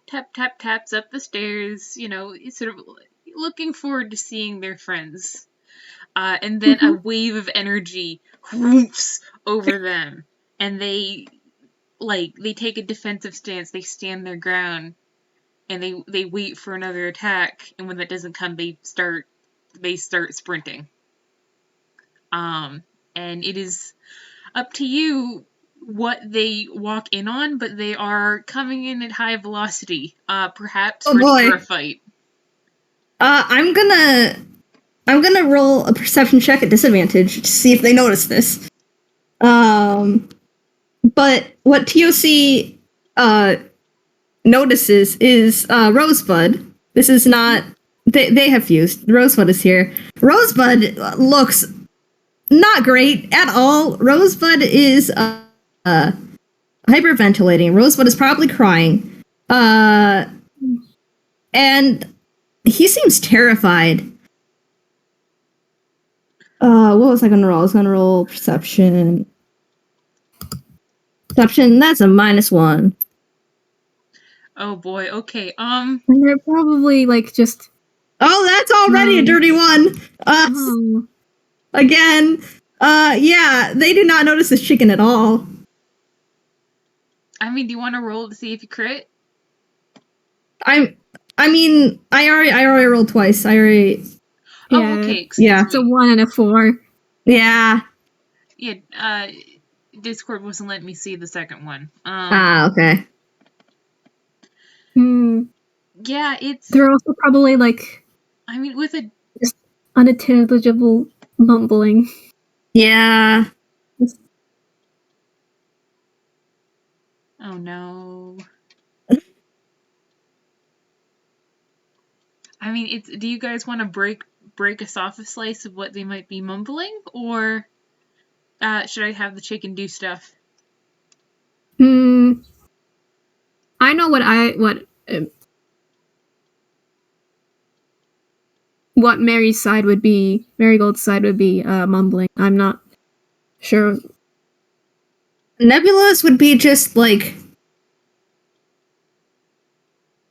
taps up the stairs, sort of looking forward to seeing their friends. And then a wave of energy whoops over them. And they take a defensive stance. They stand their ground, and they wait for another attack. And when that doesn't come, they start sprinting. And it is up to you what they walk in on, but they are coming in at high velocity. Perhaps ready for a fight.
I'm gonna roll a perception check at disadvantage to see if they notice this. But what TOC notices is Rosebud. This is not... They have fused. Rosebud is here. Rosebud looks not great at all. Rosebud is hyperventilating. Rosebud is probably crying. And he seems terrified. What was I gonna roll? I was gonna roll perception. Perception, that's a -1.
Oh boy, okay,
And they're probably, like, just...
Oh, that's already a dirty 1! Again, yeah, they do not notice this chicken at all.
I mean, do you want to roll to see if you crit?
I already rolled twice.
Oh, okay, excuse me.
It's a 1 and a 4.
Yeah.
Yeah, Discord wasn't letting me see the second one.
Okay.
Yeah, it's...
They're also probably, like...
I mean, with a...
just unintelligible mumbling.
Yeah.
Oh no. I mean, do you guys want to break us off a slice of what they might be mumbling, or should I have the chicken do stuff?
I know what Mary's side would be. Marigold's side would be mumbling. I'm not sure.
Nebula's would be just like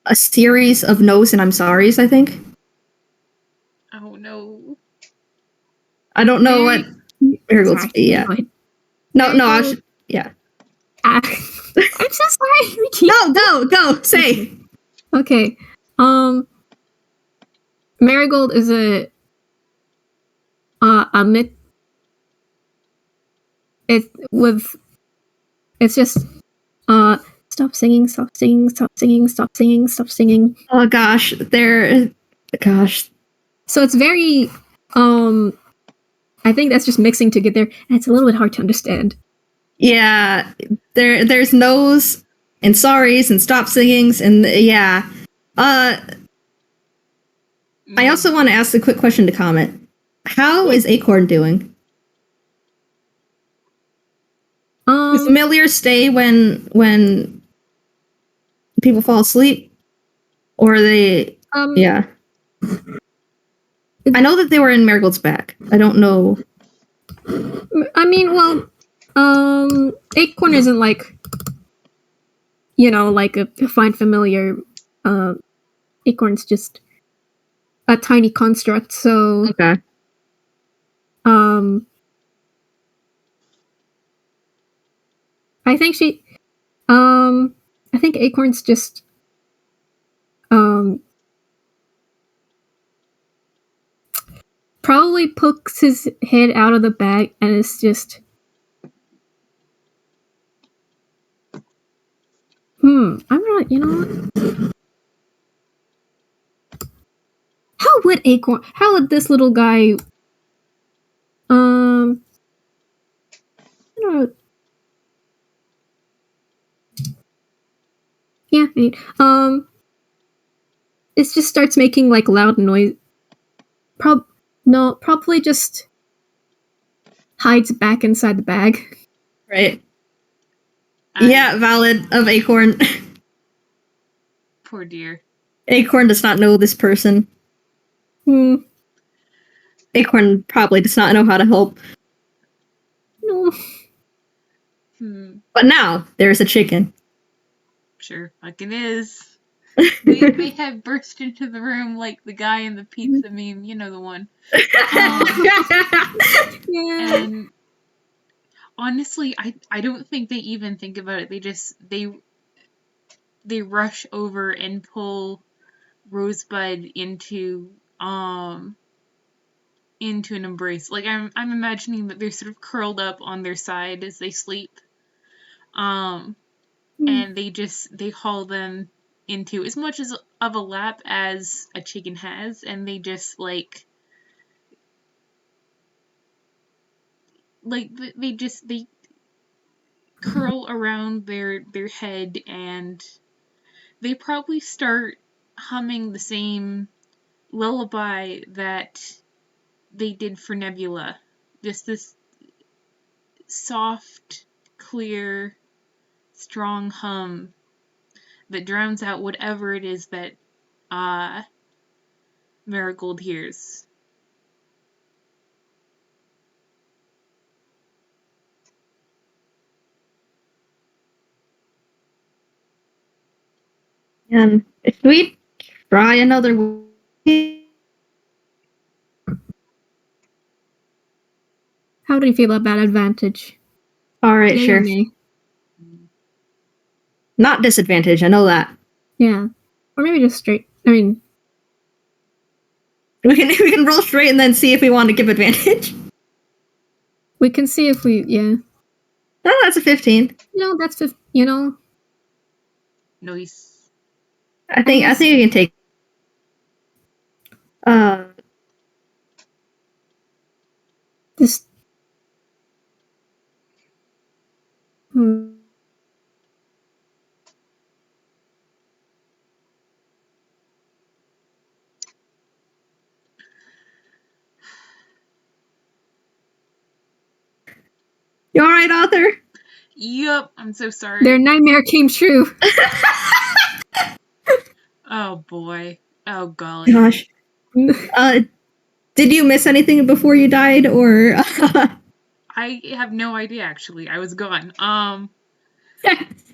a series of no's and I'm sorry's, I think.
Oh no.
I don't know what Marigold's would be, yeah. No, I should, yeah.
I'm so sorry.
Go, say.
Okay. Marigold is a myth. It's just stop singing.
Oh gosh,
So it's very I think that's just mixing to get there, and it's a little bit hard to understand.
Yeah, there's no's and sorry's and stop singings and yeah. I also want to ask a quick question to Comet. How is Acorn doing? Do familiars stay when people fall asleep, or are they? Yeah. I know that they were in Marigold's back. I don't know.
I mean, well, Acorn isn't like, like a find familiar. Acorn's just a tiny construct, so
Okay.
I think I think Acorn's just probably pokes his head out of the bag and is just I'm not, what? How would this little guy, yeah, it just starts making like loud noise. Probably just hides back inside the bag.
Right. Yeah, valid of Acorn.
Poor dear.
Acorn does not know this person. Acorn probably does not know how to help.
No.
But now there's a chicken.
Sure, fucking is. They have burst into the room like the guy in the pizza meme, you know the one.
Yeah.
And honestly, I don't think they even think about it. They rush over and pull Rosebud into an embrace. Like I'm imagining that they're sort of curled up on their side as they sleep. And they haul them into as much as of a lap as a chicken has, and they just they curl around their head, and they probably start humming the same lullaby that they did for Nebula. Just this soft, clear, strong hum that drowns out whatever it is that Marigold hears.
And if we try another way,
How do you feel about advantage?
all right, sure. Not disadvantage. I know that.
Yeah, or maybe just straight. I mean,
we can roll straight and then see if we want to give advantage.
We can see if we
Oh, that's a 15.
That's
Nice.
I think we can take.
This.
You all right, Arthur?
Yup, I'm so sorry.
Their nightmare came true.
Oh boy. Oh golly.
Gosh. Did you miss anything before you died, or?
I have no idea. Actually, I was gone.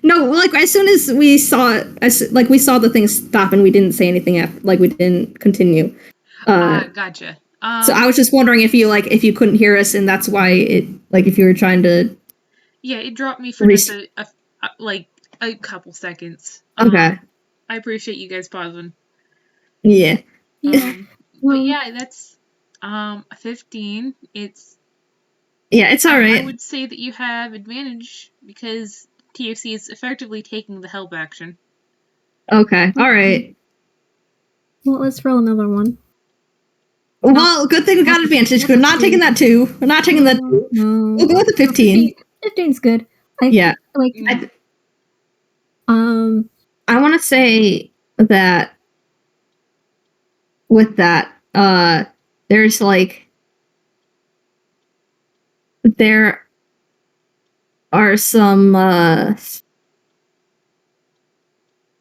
No, like as soon as we saw the thing stop and we didn't say anything after, like we didn't continue.
Gotcha.
So I was just wondering if you couldn't hear us and that's why it, like, if you were trying to.
Yeah, it dropped me for just a couple seconds.
Okay.
I appreciate you guys pausing.
Yeah.
But yeah, that's a 15. It's.
Yeah, it's all right.
I would say that you have advantage because TFC is effectively taking the help action.
Okay, all right.
Well, let's roll another one.
Well, good thing we got advantage. We're not taking that 2. We're not taking that 2.
No.
We'll go with the 15.
15's good. I
want to say that with that, there's are some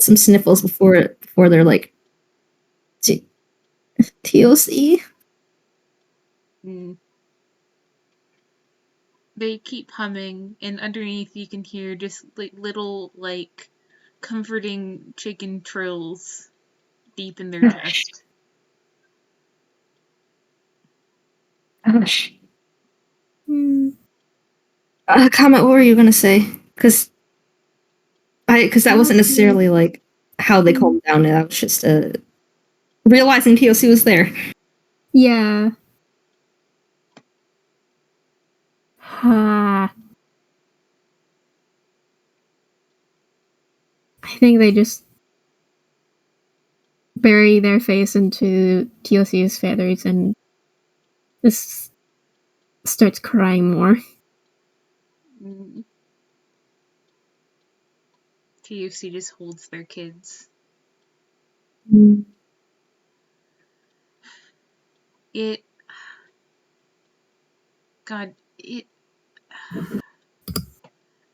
sniffles before they're like TOC.
Mm. They keep humming, and underneath you can hear just like little like comforting chicken trills deep in their chest.
Gosh.
Hmm.
Comet, what were you gonna say? Because that wasn't necessarily like how they calmed down. That was just realizing TOC was there.
Yeah. I think they just bury their face into TLC's feathers and just starts crying more.
Mm. TUC just holds their kids.
Mm.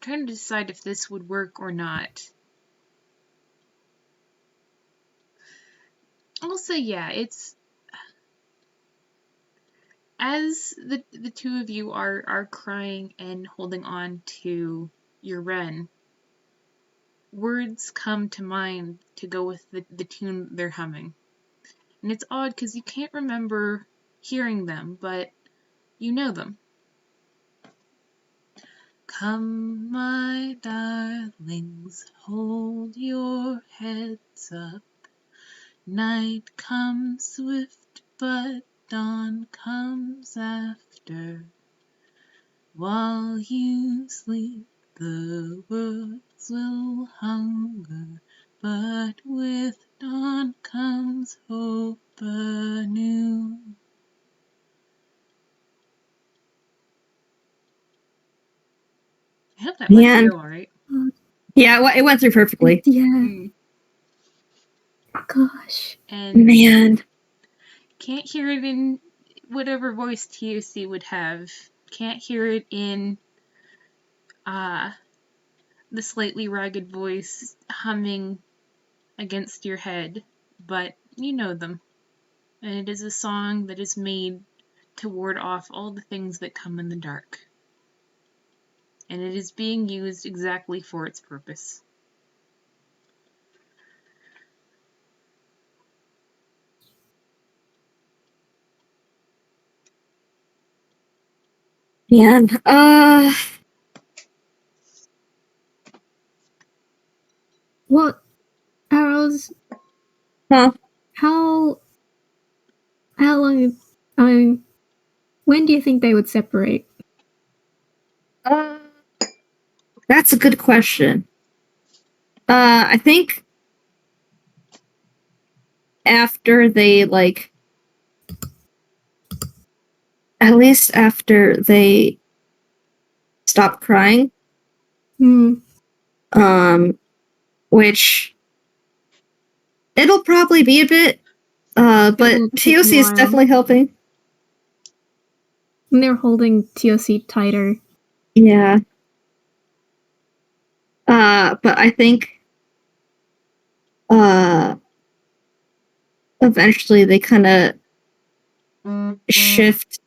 Trying to decide if this would work or not. I'll say yeah, it's as the two of you are crying and holding on to your Ren, words come to mind to go with the tune they're humming. And it's odd because you can't remember hearing them, but you know them. Come, my darlings, hold your heads up. Night comes swift, but dawn comes after. While you sleep, the worlds will hunger, but with dawn comes hope anew. I hope that went through all right.
Yeah, it went through perfectly.
Yeah.
Mm.
Gosh.
And
Man.
can't hear it in whatever voice TUC would have. Can't hear it in the slightly ragged voice humming against your head, but you know them. And it is a song that is made to ward off all the things that come in the dark. And it is being used exactly for its purpose.
Man.
What arrows?
Huh?
How long? When do you think they would separate?
That's a good question. I think after they like, at least after they stop crying.
Hmm.
Which it'll probably be a bit. But
will take a
TOC is
while.
definitely helping.
And they're holding TOC tighter.
Yeah. But I think eventually they kind of shift.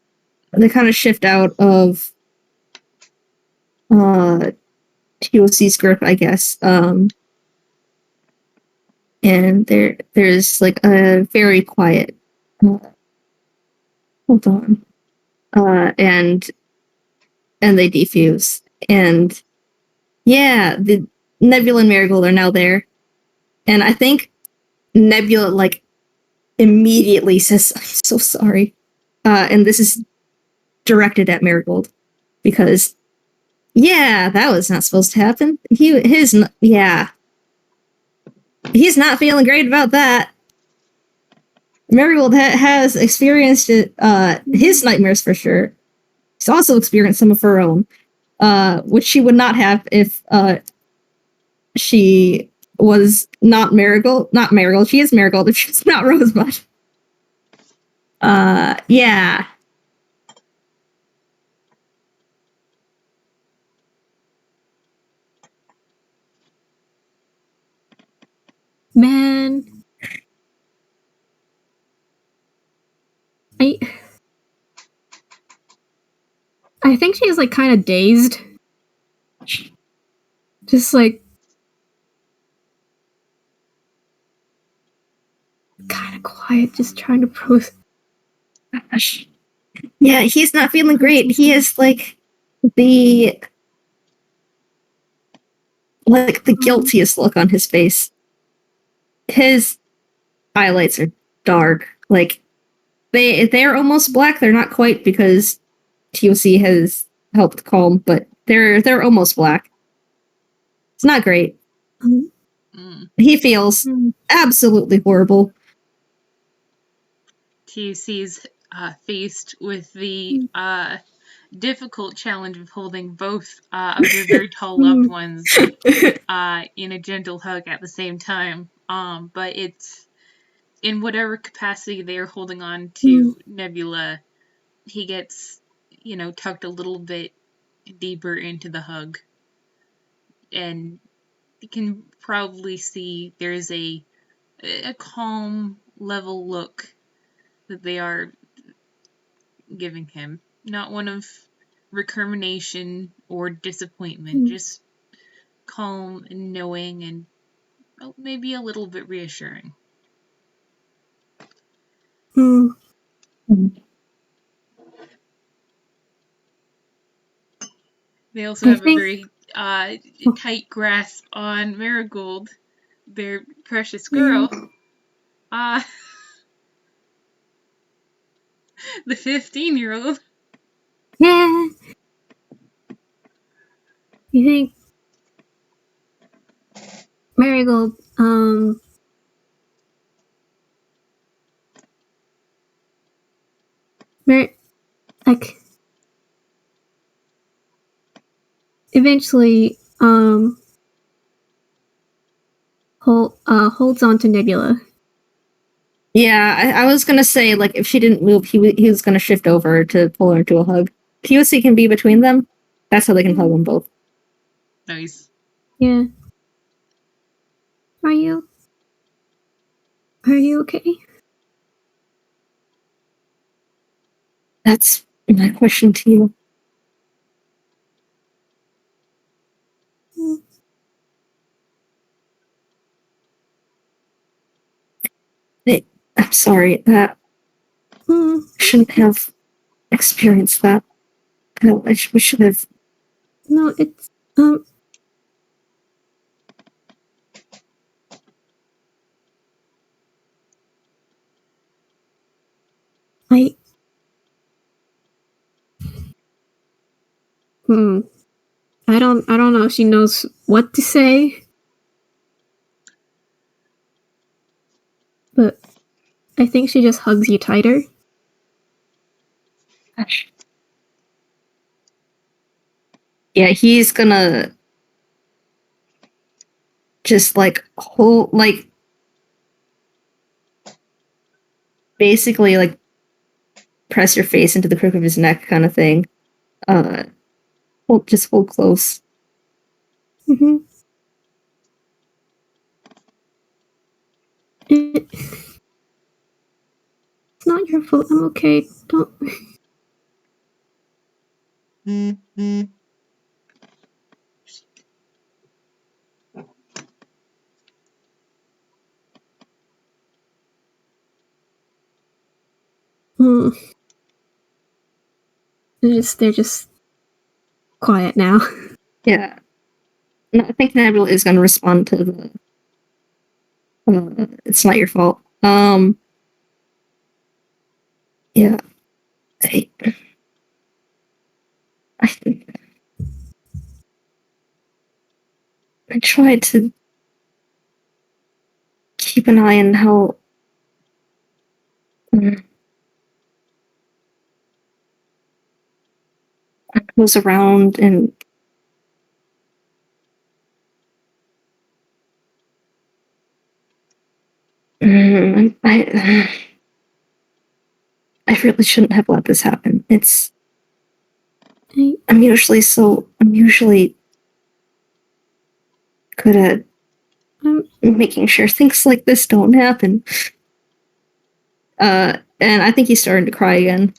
They kind of shift out of TOC's grip, I guess. And there's like a very quiet. Hold on. And they defuse, and yeah, the Nebula and Marigold are now there, and I think Nebula like immediately says, "I'm so sorry," and this is directed at Marigold because yeah, that was not supposed to happen. He's not feeling great about that. Marigold has experienced it, his nightmares for sure. She's also experienced some of her own, which she would not have if she was not Marigold. Not Marigold. She is Marigold if she's not Rosebud. Yeah.
Man. I think she's like kind of dazed. Just like kind of quiet, just trying to process.
Gosh. Yeah, he's not feeling great. He has like the guiltiest look on his face. His highlights are dark. Like they're almost black. They're not quite because TOC has helped calm, but they're almost black. It's not great. He feels absolutely horrible.
TOC's faced with the difficult challenge of holding both of their very tall loved ones in a gentle hug at the same time. But it's in whatever capacity they are holding on to Nebula, he gets, tucked a little bit deeper into the hug. And you can probably see there's a calm, level look that they are giving him. Not one of recrimination or disappointment, just calm and knowing and maybe a little bit reassuring. They also have a very tight grasp on Marigold, their precious girl. The 15-year-old.
Yeah. You think Marigold, like, eventually, holds on to Nebula.
Yeah, I was gonna say, like, if she didn't move, he was gonna shift over to pull her into a hug. TOC can be between them. That's how they can hug them both.
Nice.
Yeah. Are you okay?
That's my question to you. I'm sorry that I shouldn't have experienced that. No, we should have.
No, it's I don't know if she knows what to say. But I think she just hugs you tighter.
Gosh. Yeah, he's gonna just like hold, like, basically like press your face into the crook of his neck kind of thing. Hold close.
It's not your fault. I'm okay. Don't. They're just quiet now.
Yeah. No, I think Nebula is gonna respond to the it's not your fault. Yeah. I tried to keep an eye on how it goes around, and I really shouldn't have let this happen. I'm usually good at making sure things like this don't happen. And I think he's starting to cry again.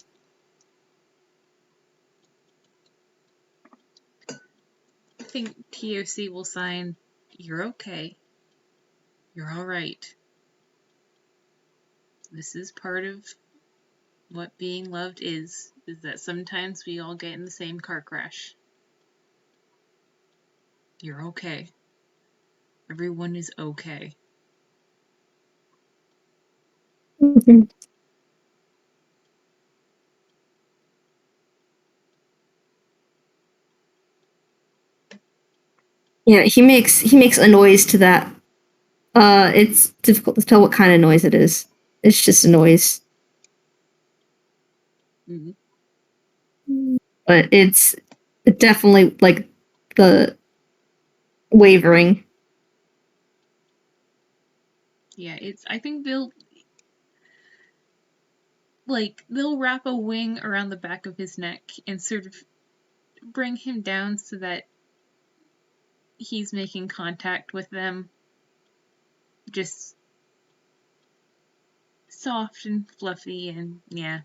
I think TOC will sign, "You're okay. You're alright. This is part of what being loved is that sometimes we all get in the same car crash. You're okay. Everyone is okay."
Mm-hmm. Yeah, he makes a noise to that. It's difficult to tell what kind of noise it is. It's just a noise.
Mm-hmm.
But it's definitely like the wavering.
Yeah, I think they'll wrap a wing around the back of his neck and sort of bring him down so that he's making contact with them. Just soft and fluffy and yeah.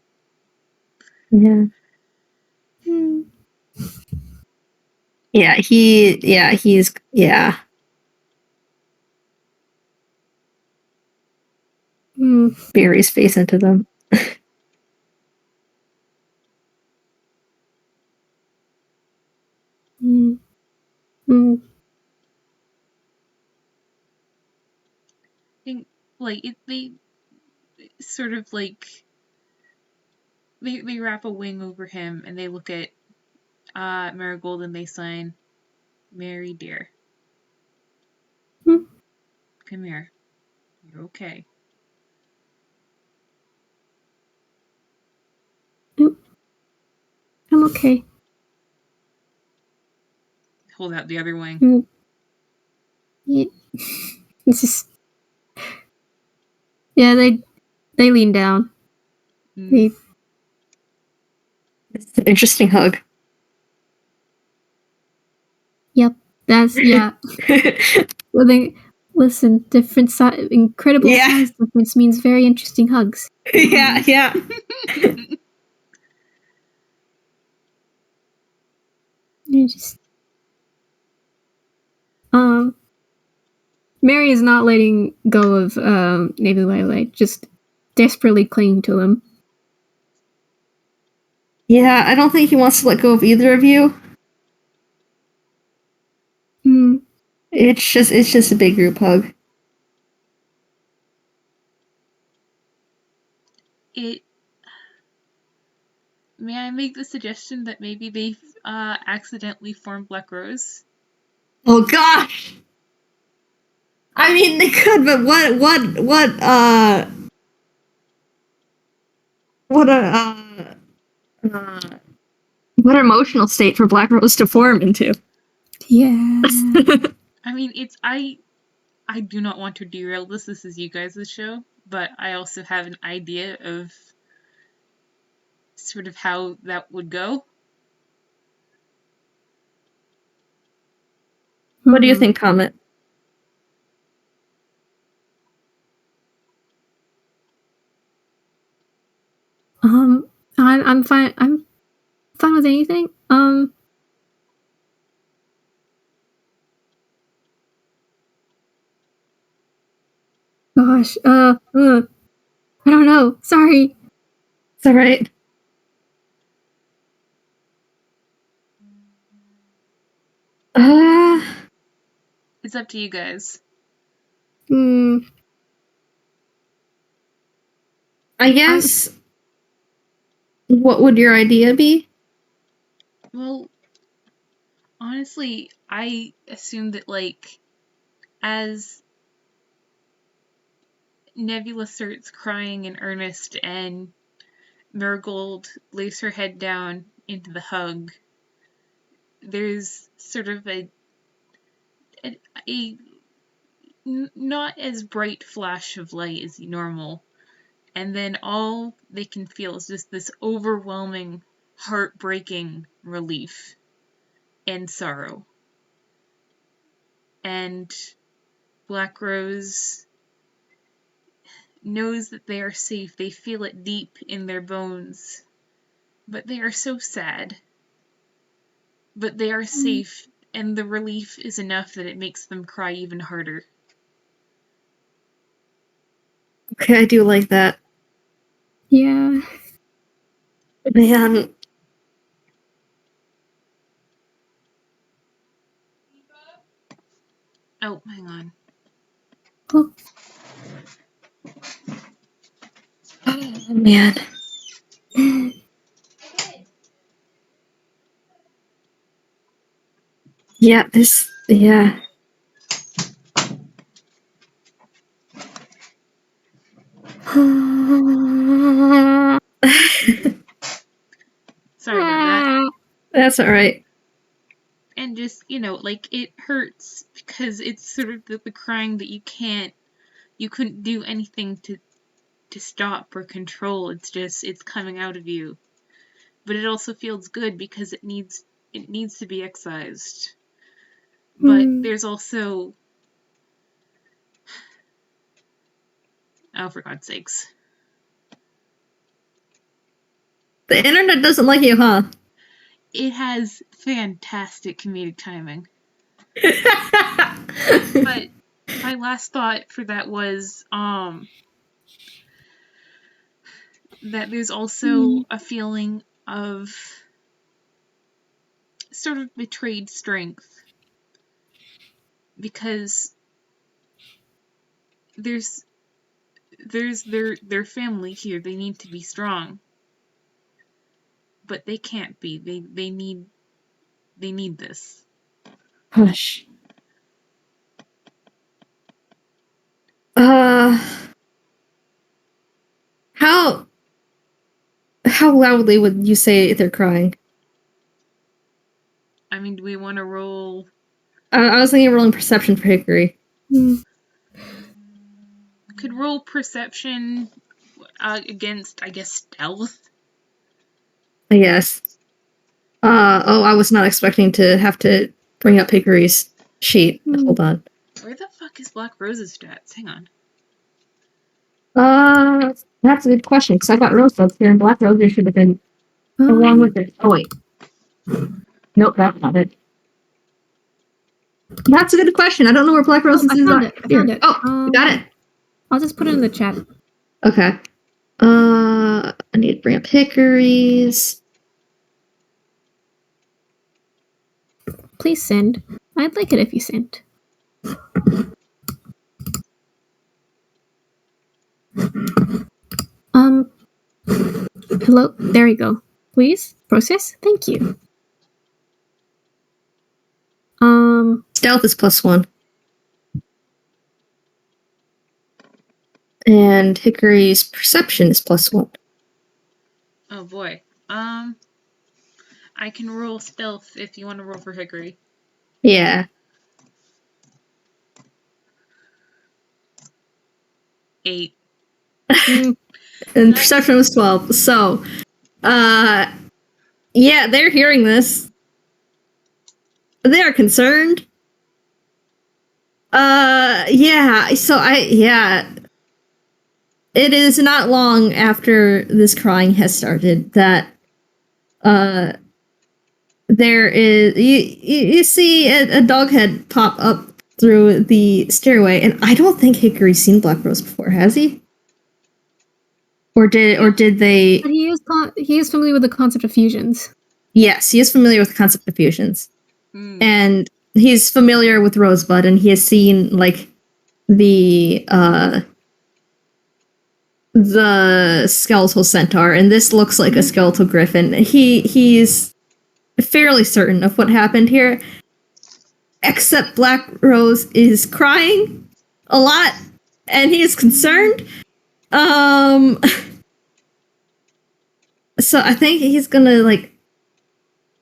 Yeah. Yeah, he's bury his face into them.
I think they sort of they wrap a wing over him and they look at Marigold and they sign, "Mary dear. Come here. You're okay."
I'm okay.
Hold out the other wing.
Yeah. It's just, yeah, they lean down.
Mm.
It's an interesting hug.
Yep, that's yeah. Well, listen. Incredible size difference means very interesting hugs.
Yeah.
You just Mary is not letting go of Nebula, just desperately clinging to him.
Yeah, I don't think he wants to let go of either of you. It's just a big group hug.
May I make the suggestion that maybe they've accidentally formed Black Rose?
Oh gosh! I mean, they could, but what an emotional state for Black Rose to form into.
Yeah.
I mean, I do not want to derail this. This is you guys' show, but I also have an idea of sort of how that would go.
What do you think, Comet?
I'm fine. I'm fine with anything. Gosh. I don't know. Sorry.
It's all right.
It's up to you guys.
I guess. What would your idea be?
Well, honestly, I assume that as Nebula starts crying in earnest and Marigold lays her head down into the hug, there's sort of a not as bright flash of light as normal, and then all they can feel is just this overwhelming, heartbreaking relief and sorrow. And Black Rose knows that they are safe. They feel it deep in their bones. But they are so sad. But they are safe, and the relief is enough that it makes them cry even harder.
Okay, I do like that.
Yeah.
Man.
Oh, hang on.
Oh,
Oh, man. Yeah, yeah.
Sorry about that.
That's alright.
And just, like, it hurts because it's sort of the crying that you couldn't do anything to stop or control. It's coming out of you. But it also feels good because it needs to be excised. But there's also, oh, for God's sakes.
The internet doesn't like you, huh?
It has fantastic comedic timing. But my last thought for that was that there's also a feeling of sort of betrayed strength, because there's their family here. They need to be strong, but they can't be. They need this.
Hush. How loudly would you say they're crying?
I mean, do we want to roll?
I was thinking of rolling perception for Hickory.
Could roll perception against, I guess, stealth.
Yes. I was not expecting to have to bring up Hickory's sheet. Hold on.
Where the fuck is Black Rose's stats? Hang on.
That's a good question, because I got Rosebud here, and Black Rose should have been along with it. Oh, wait. Nope, that's not it. That's a good question. I don't know where Black Rose is.
I found it.
Oh, you got it.
I'll just put it in the chat.
Okay. I need to bring up Hickory's.
Please send. I'd like it if you sent. Hello? There we go. Please? Process? Thank you.
Stealth is +1. And Hickory's perception is +1.
Oh boy. I can roll stealth if you want to roll for Hickory.
Yeah.
8.
And perception was 12. So, yeah, they're hearing this. They are concerned. Yeah. So it is not long after this crying has started that, there is, you see a dog head pop up through the stairway, and I don't think Hickory's seen Black Rose before, has he? Or did they?
But he is familiar with the concept of fusions.
Yes, he is familiar with the concept of fusions. And he's familiar with Rosebud, and he has seen, like, the skeletal centaur, and this looks like a skeletal griffin. He's fairly certain of what happened here, except Black Rose is crying a lot, and he is concerned. So I think he's gonna, like,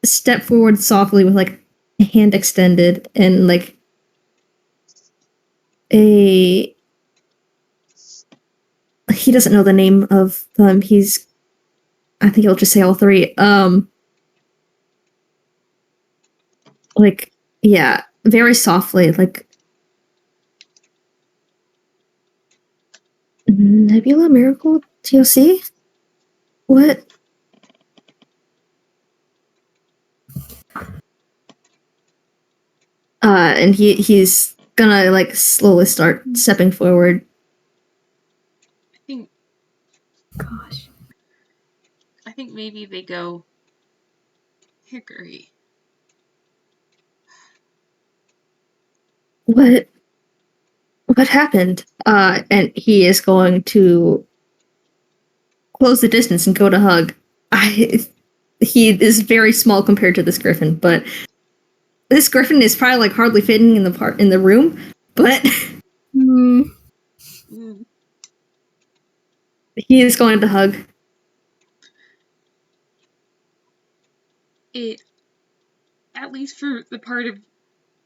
step forward softly with, like, a hand extended and, like, he doesn't know the name of them. I think he'll just say all three. Like, yeah, very softly, like, Nebula, Marigold, TOC? What? And he's gonna like slowly start stepping forward.
I think
Gosh.
I think maybe they go Hickory.
What happened? And he is going to close the distance and go to hug. He is very small compared to this griffin, but this griffin is probably like hardly fitting in the room, but
Mm.
he is going to hug.
It, at least for the part of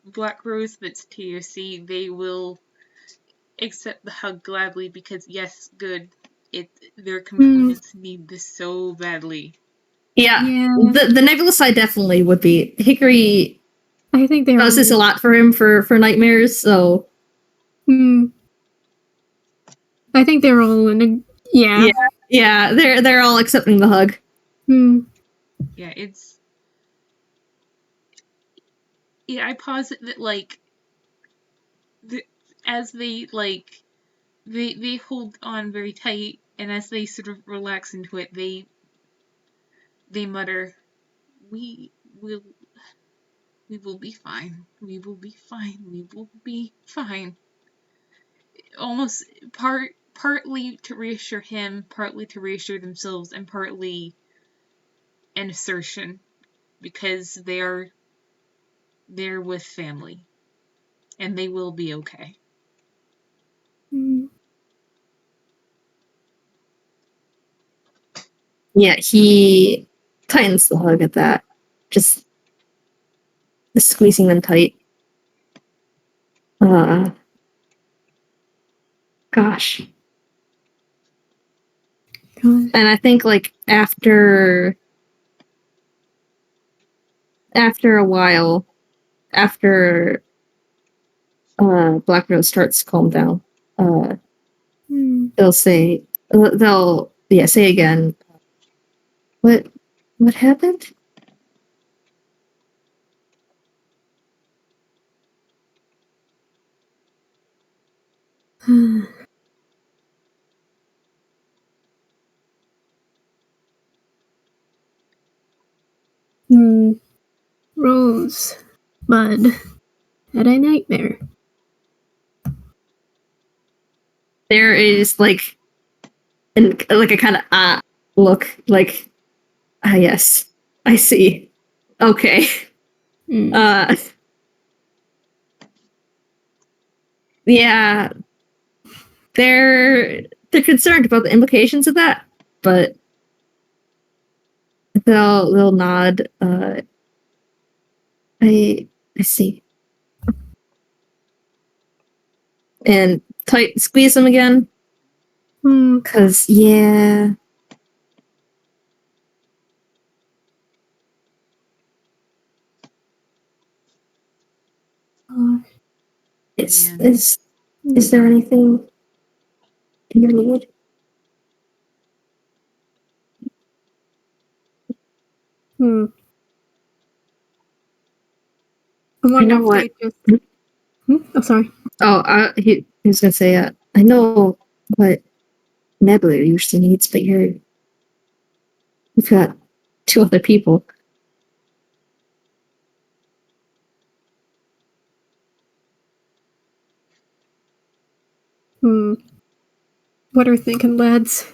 Black Rose that's TOC, they will accept the hug gladly because yes, good. Their components need this so badly.
Yeah. The Nebula side definitely would be. Hickory
I think they
does this a lot for him for nightmares, so
I think they're all in a
yeah, they're all accepting the hug.
Yeah, I posit that like as they like they hold on very tight, and as they sort of relax into it, they mutter, we will be fine. We will be fine. We will be fine. Almost partly to reassure him, partly to reassure themselves, and partly an assertion because they're with family and they will be okay.
Yeah, he tightens the hug at that. Just squeezing them tight. Gosh. And I think like after a while, after Black Rose starts to calm down, they'll say say again, what happened?
Rosebud had a nightmare.
There is like a kind of look, like yes, I see. Okay. Yeah, they're concerned about the implications of that, but they'll nod. I see. And tight squeeze them again. Cause yeah. Is there anything you need? I know what.
Oh, sorry.
Oh, he was gonna say. I know what Nebula usually needs, but we've got 2 other people.
What are thinking, lads?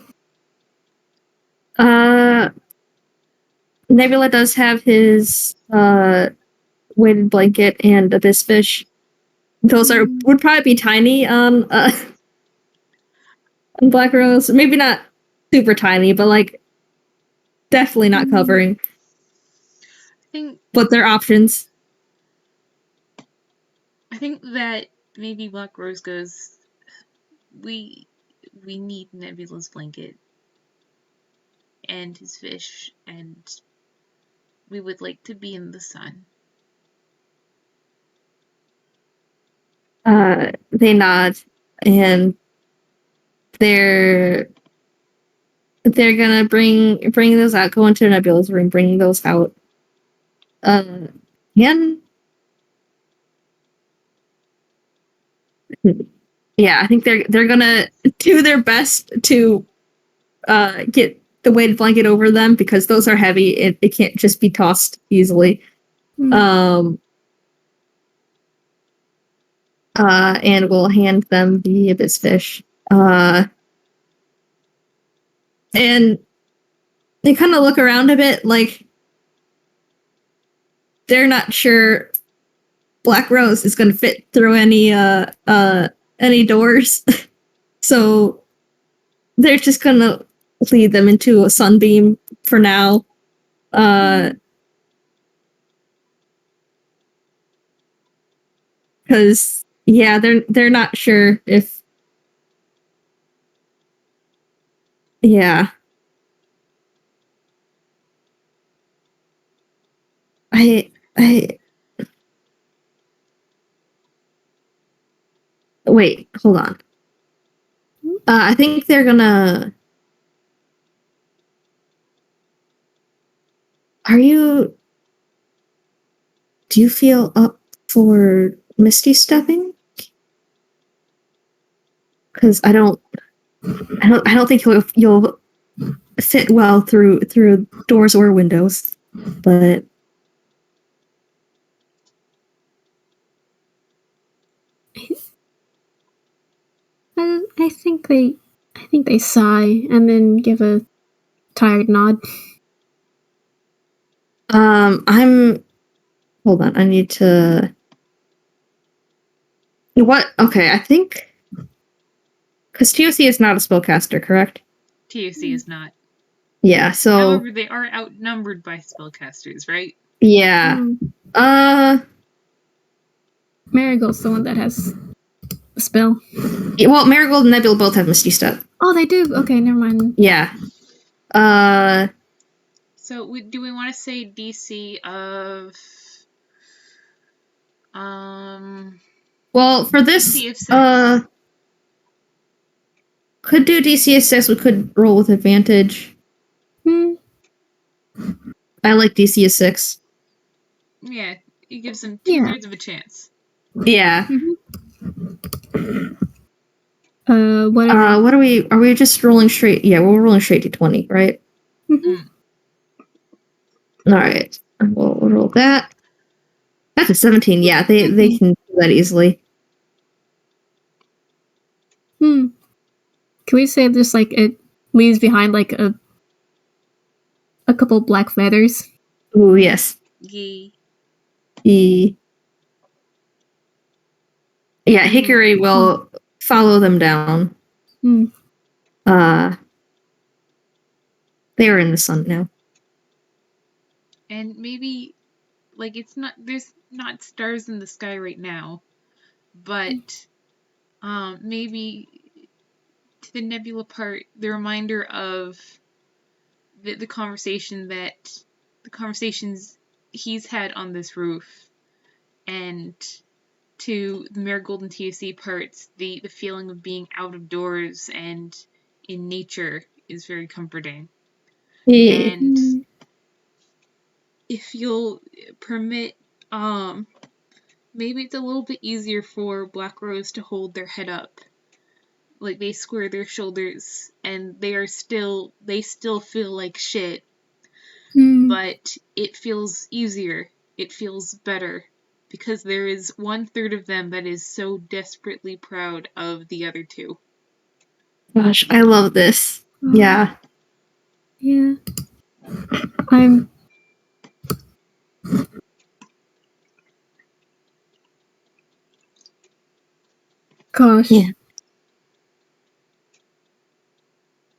Nebula does have his weighted blanket and abyss fish. Those would probably be tiny on Black Rose. Maybe not super tiny, but like definitely not covering. But they're options.
I think that maybe Black Rose goes, we need Nebula's blanket and his fish, and we would like to be in the sun.
They nod, and they're gonna bring those out, go into Nebula's room, bring those out. And yeah, I think they're gonna do their best to get the weighted blanket over them because those are heavy. It can't just be tossed easily. And we'll hand them the abyss fish. And they kind of look around a bit like they're not sure Black Rose is going to fit through any doors. So they're just going to lead them into a sunbeam for now. Because yeah, they're not sure if yeah. I wait, hold on. I think they're gonna. Do you feel up for Misty stepping? Because I don't think you'll fit well through doors or windows, but
I think they sigh and then give a tired nod.
Hold on, I need to. What? Okay, I think because TOC is not a spellcaster, correct?
TOC is not.
Yeah, so
however, they are outnumbered by spellcasters, right?
Yeah.
Marigold's the one that has a spell.
Yeah, well, Marigold and Nebula both have Misty Step.
Oh, they do? Okay, never mind.
Yeah.
So, do we want to say DC of...
Well, for this,
DC of 6.
Could do DC of 6, we could roll with advantage. I like DC of 6.
Yeah, it gives them 2/3 of a chance.
Yeah.
What
are we just rolling straight? Yeah, we're rolling straight to 20, right? Alright. We'll roll that. That's a 17, yeah, they can do that easily.
Can we say this like it leaves behind like a couple black feathers?
Ooh, yes. Yeah, Hickory will follow them down. They are in the sun now.
And maybe, like, there's not stars in the sky right now, but maybe to the Nebula part, the reminder of the conversations he's had on this roof, and to the Marigold and TOC parts, the feeling of being out of doors and in nature is very comforting. And if you'll permit, maybe it's a little bit easier for Black Rose to hold their head up. Like, they square their shoulders, and they still feel like shit. But it feels easier. It feels better. Because there is 1/3 of them that is so desperately proud of the other two.
Gosh, I love this. Yeah.
Yeah. Gosh.
Yeah.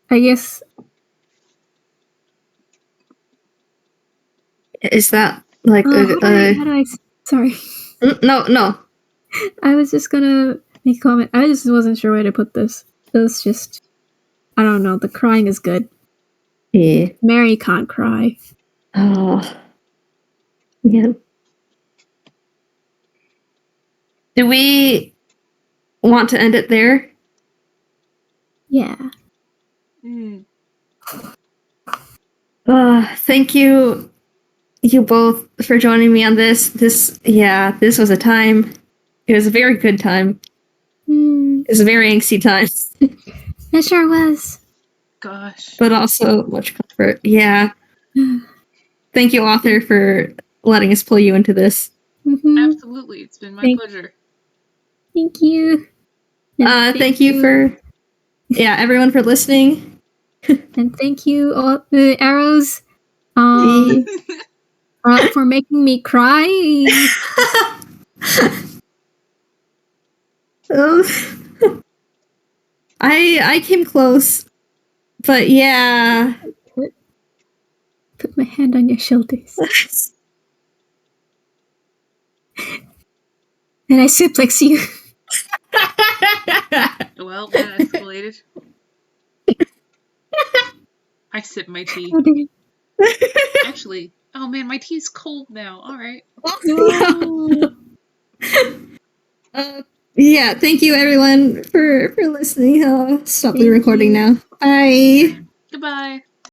I guess.
Is that like
how do I sorry.
No.
I was just gonna make a comment. I just wasn't sure where to put this. It was just, I don't know. The crying is good.
Yeah.
Mary can't cry.
Oh. Yeah. Do we want to end it there?
Yeah.
Thank you both for joining me on this. This was a time. It was a very good time. It was a very angsty time.
It sure was.
Gosh.
But also much comfort. Yeah. Thank you, author, for letting us pull you into this.
Absolutely. It's been my pleasure.
Thank you.
Thank you for everyone for listening.
And thank you, all the arrows, for making me cry.
I came close, but yeah.
Put my hand on your shoulders. And I suplex you.
Well, that escalated. I sip my tea. Actually, oh man, my tea's cold now. All right.
Yeah, thank you everyone for listening. I'll stop the recording now. Bye.
Goodbye.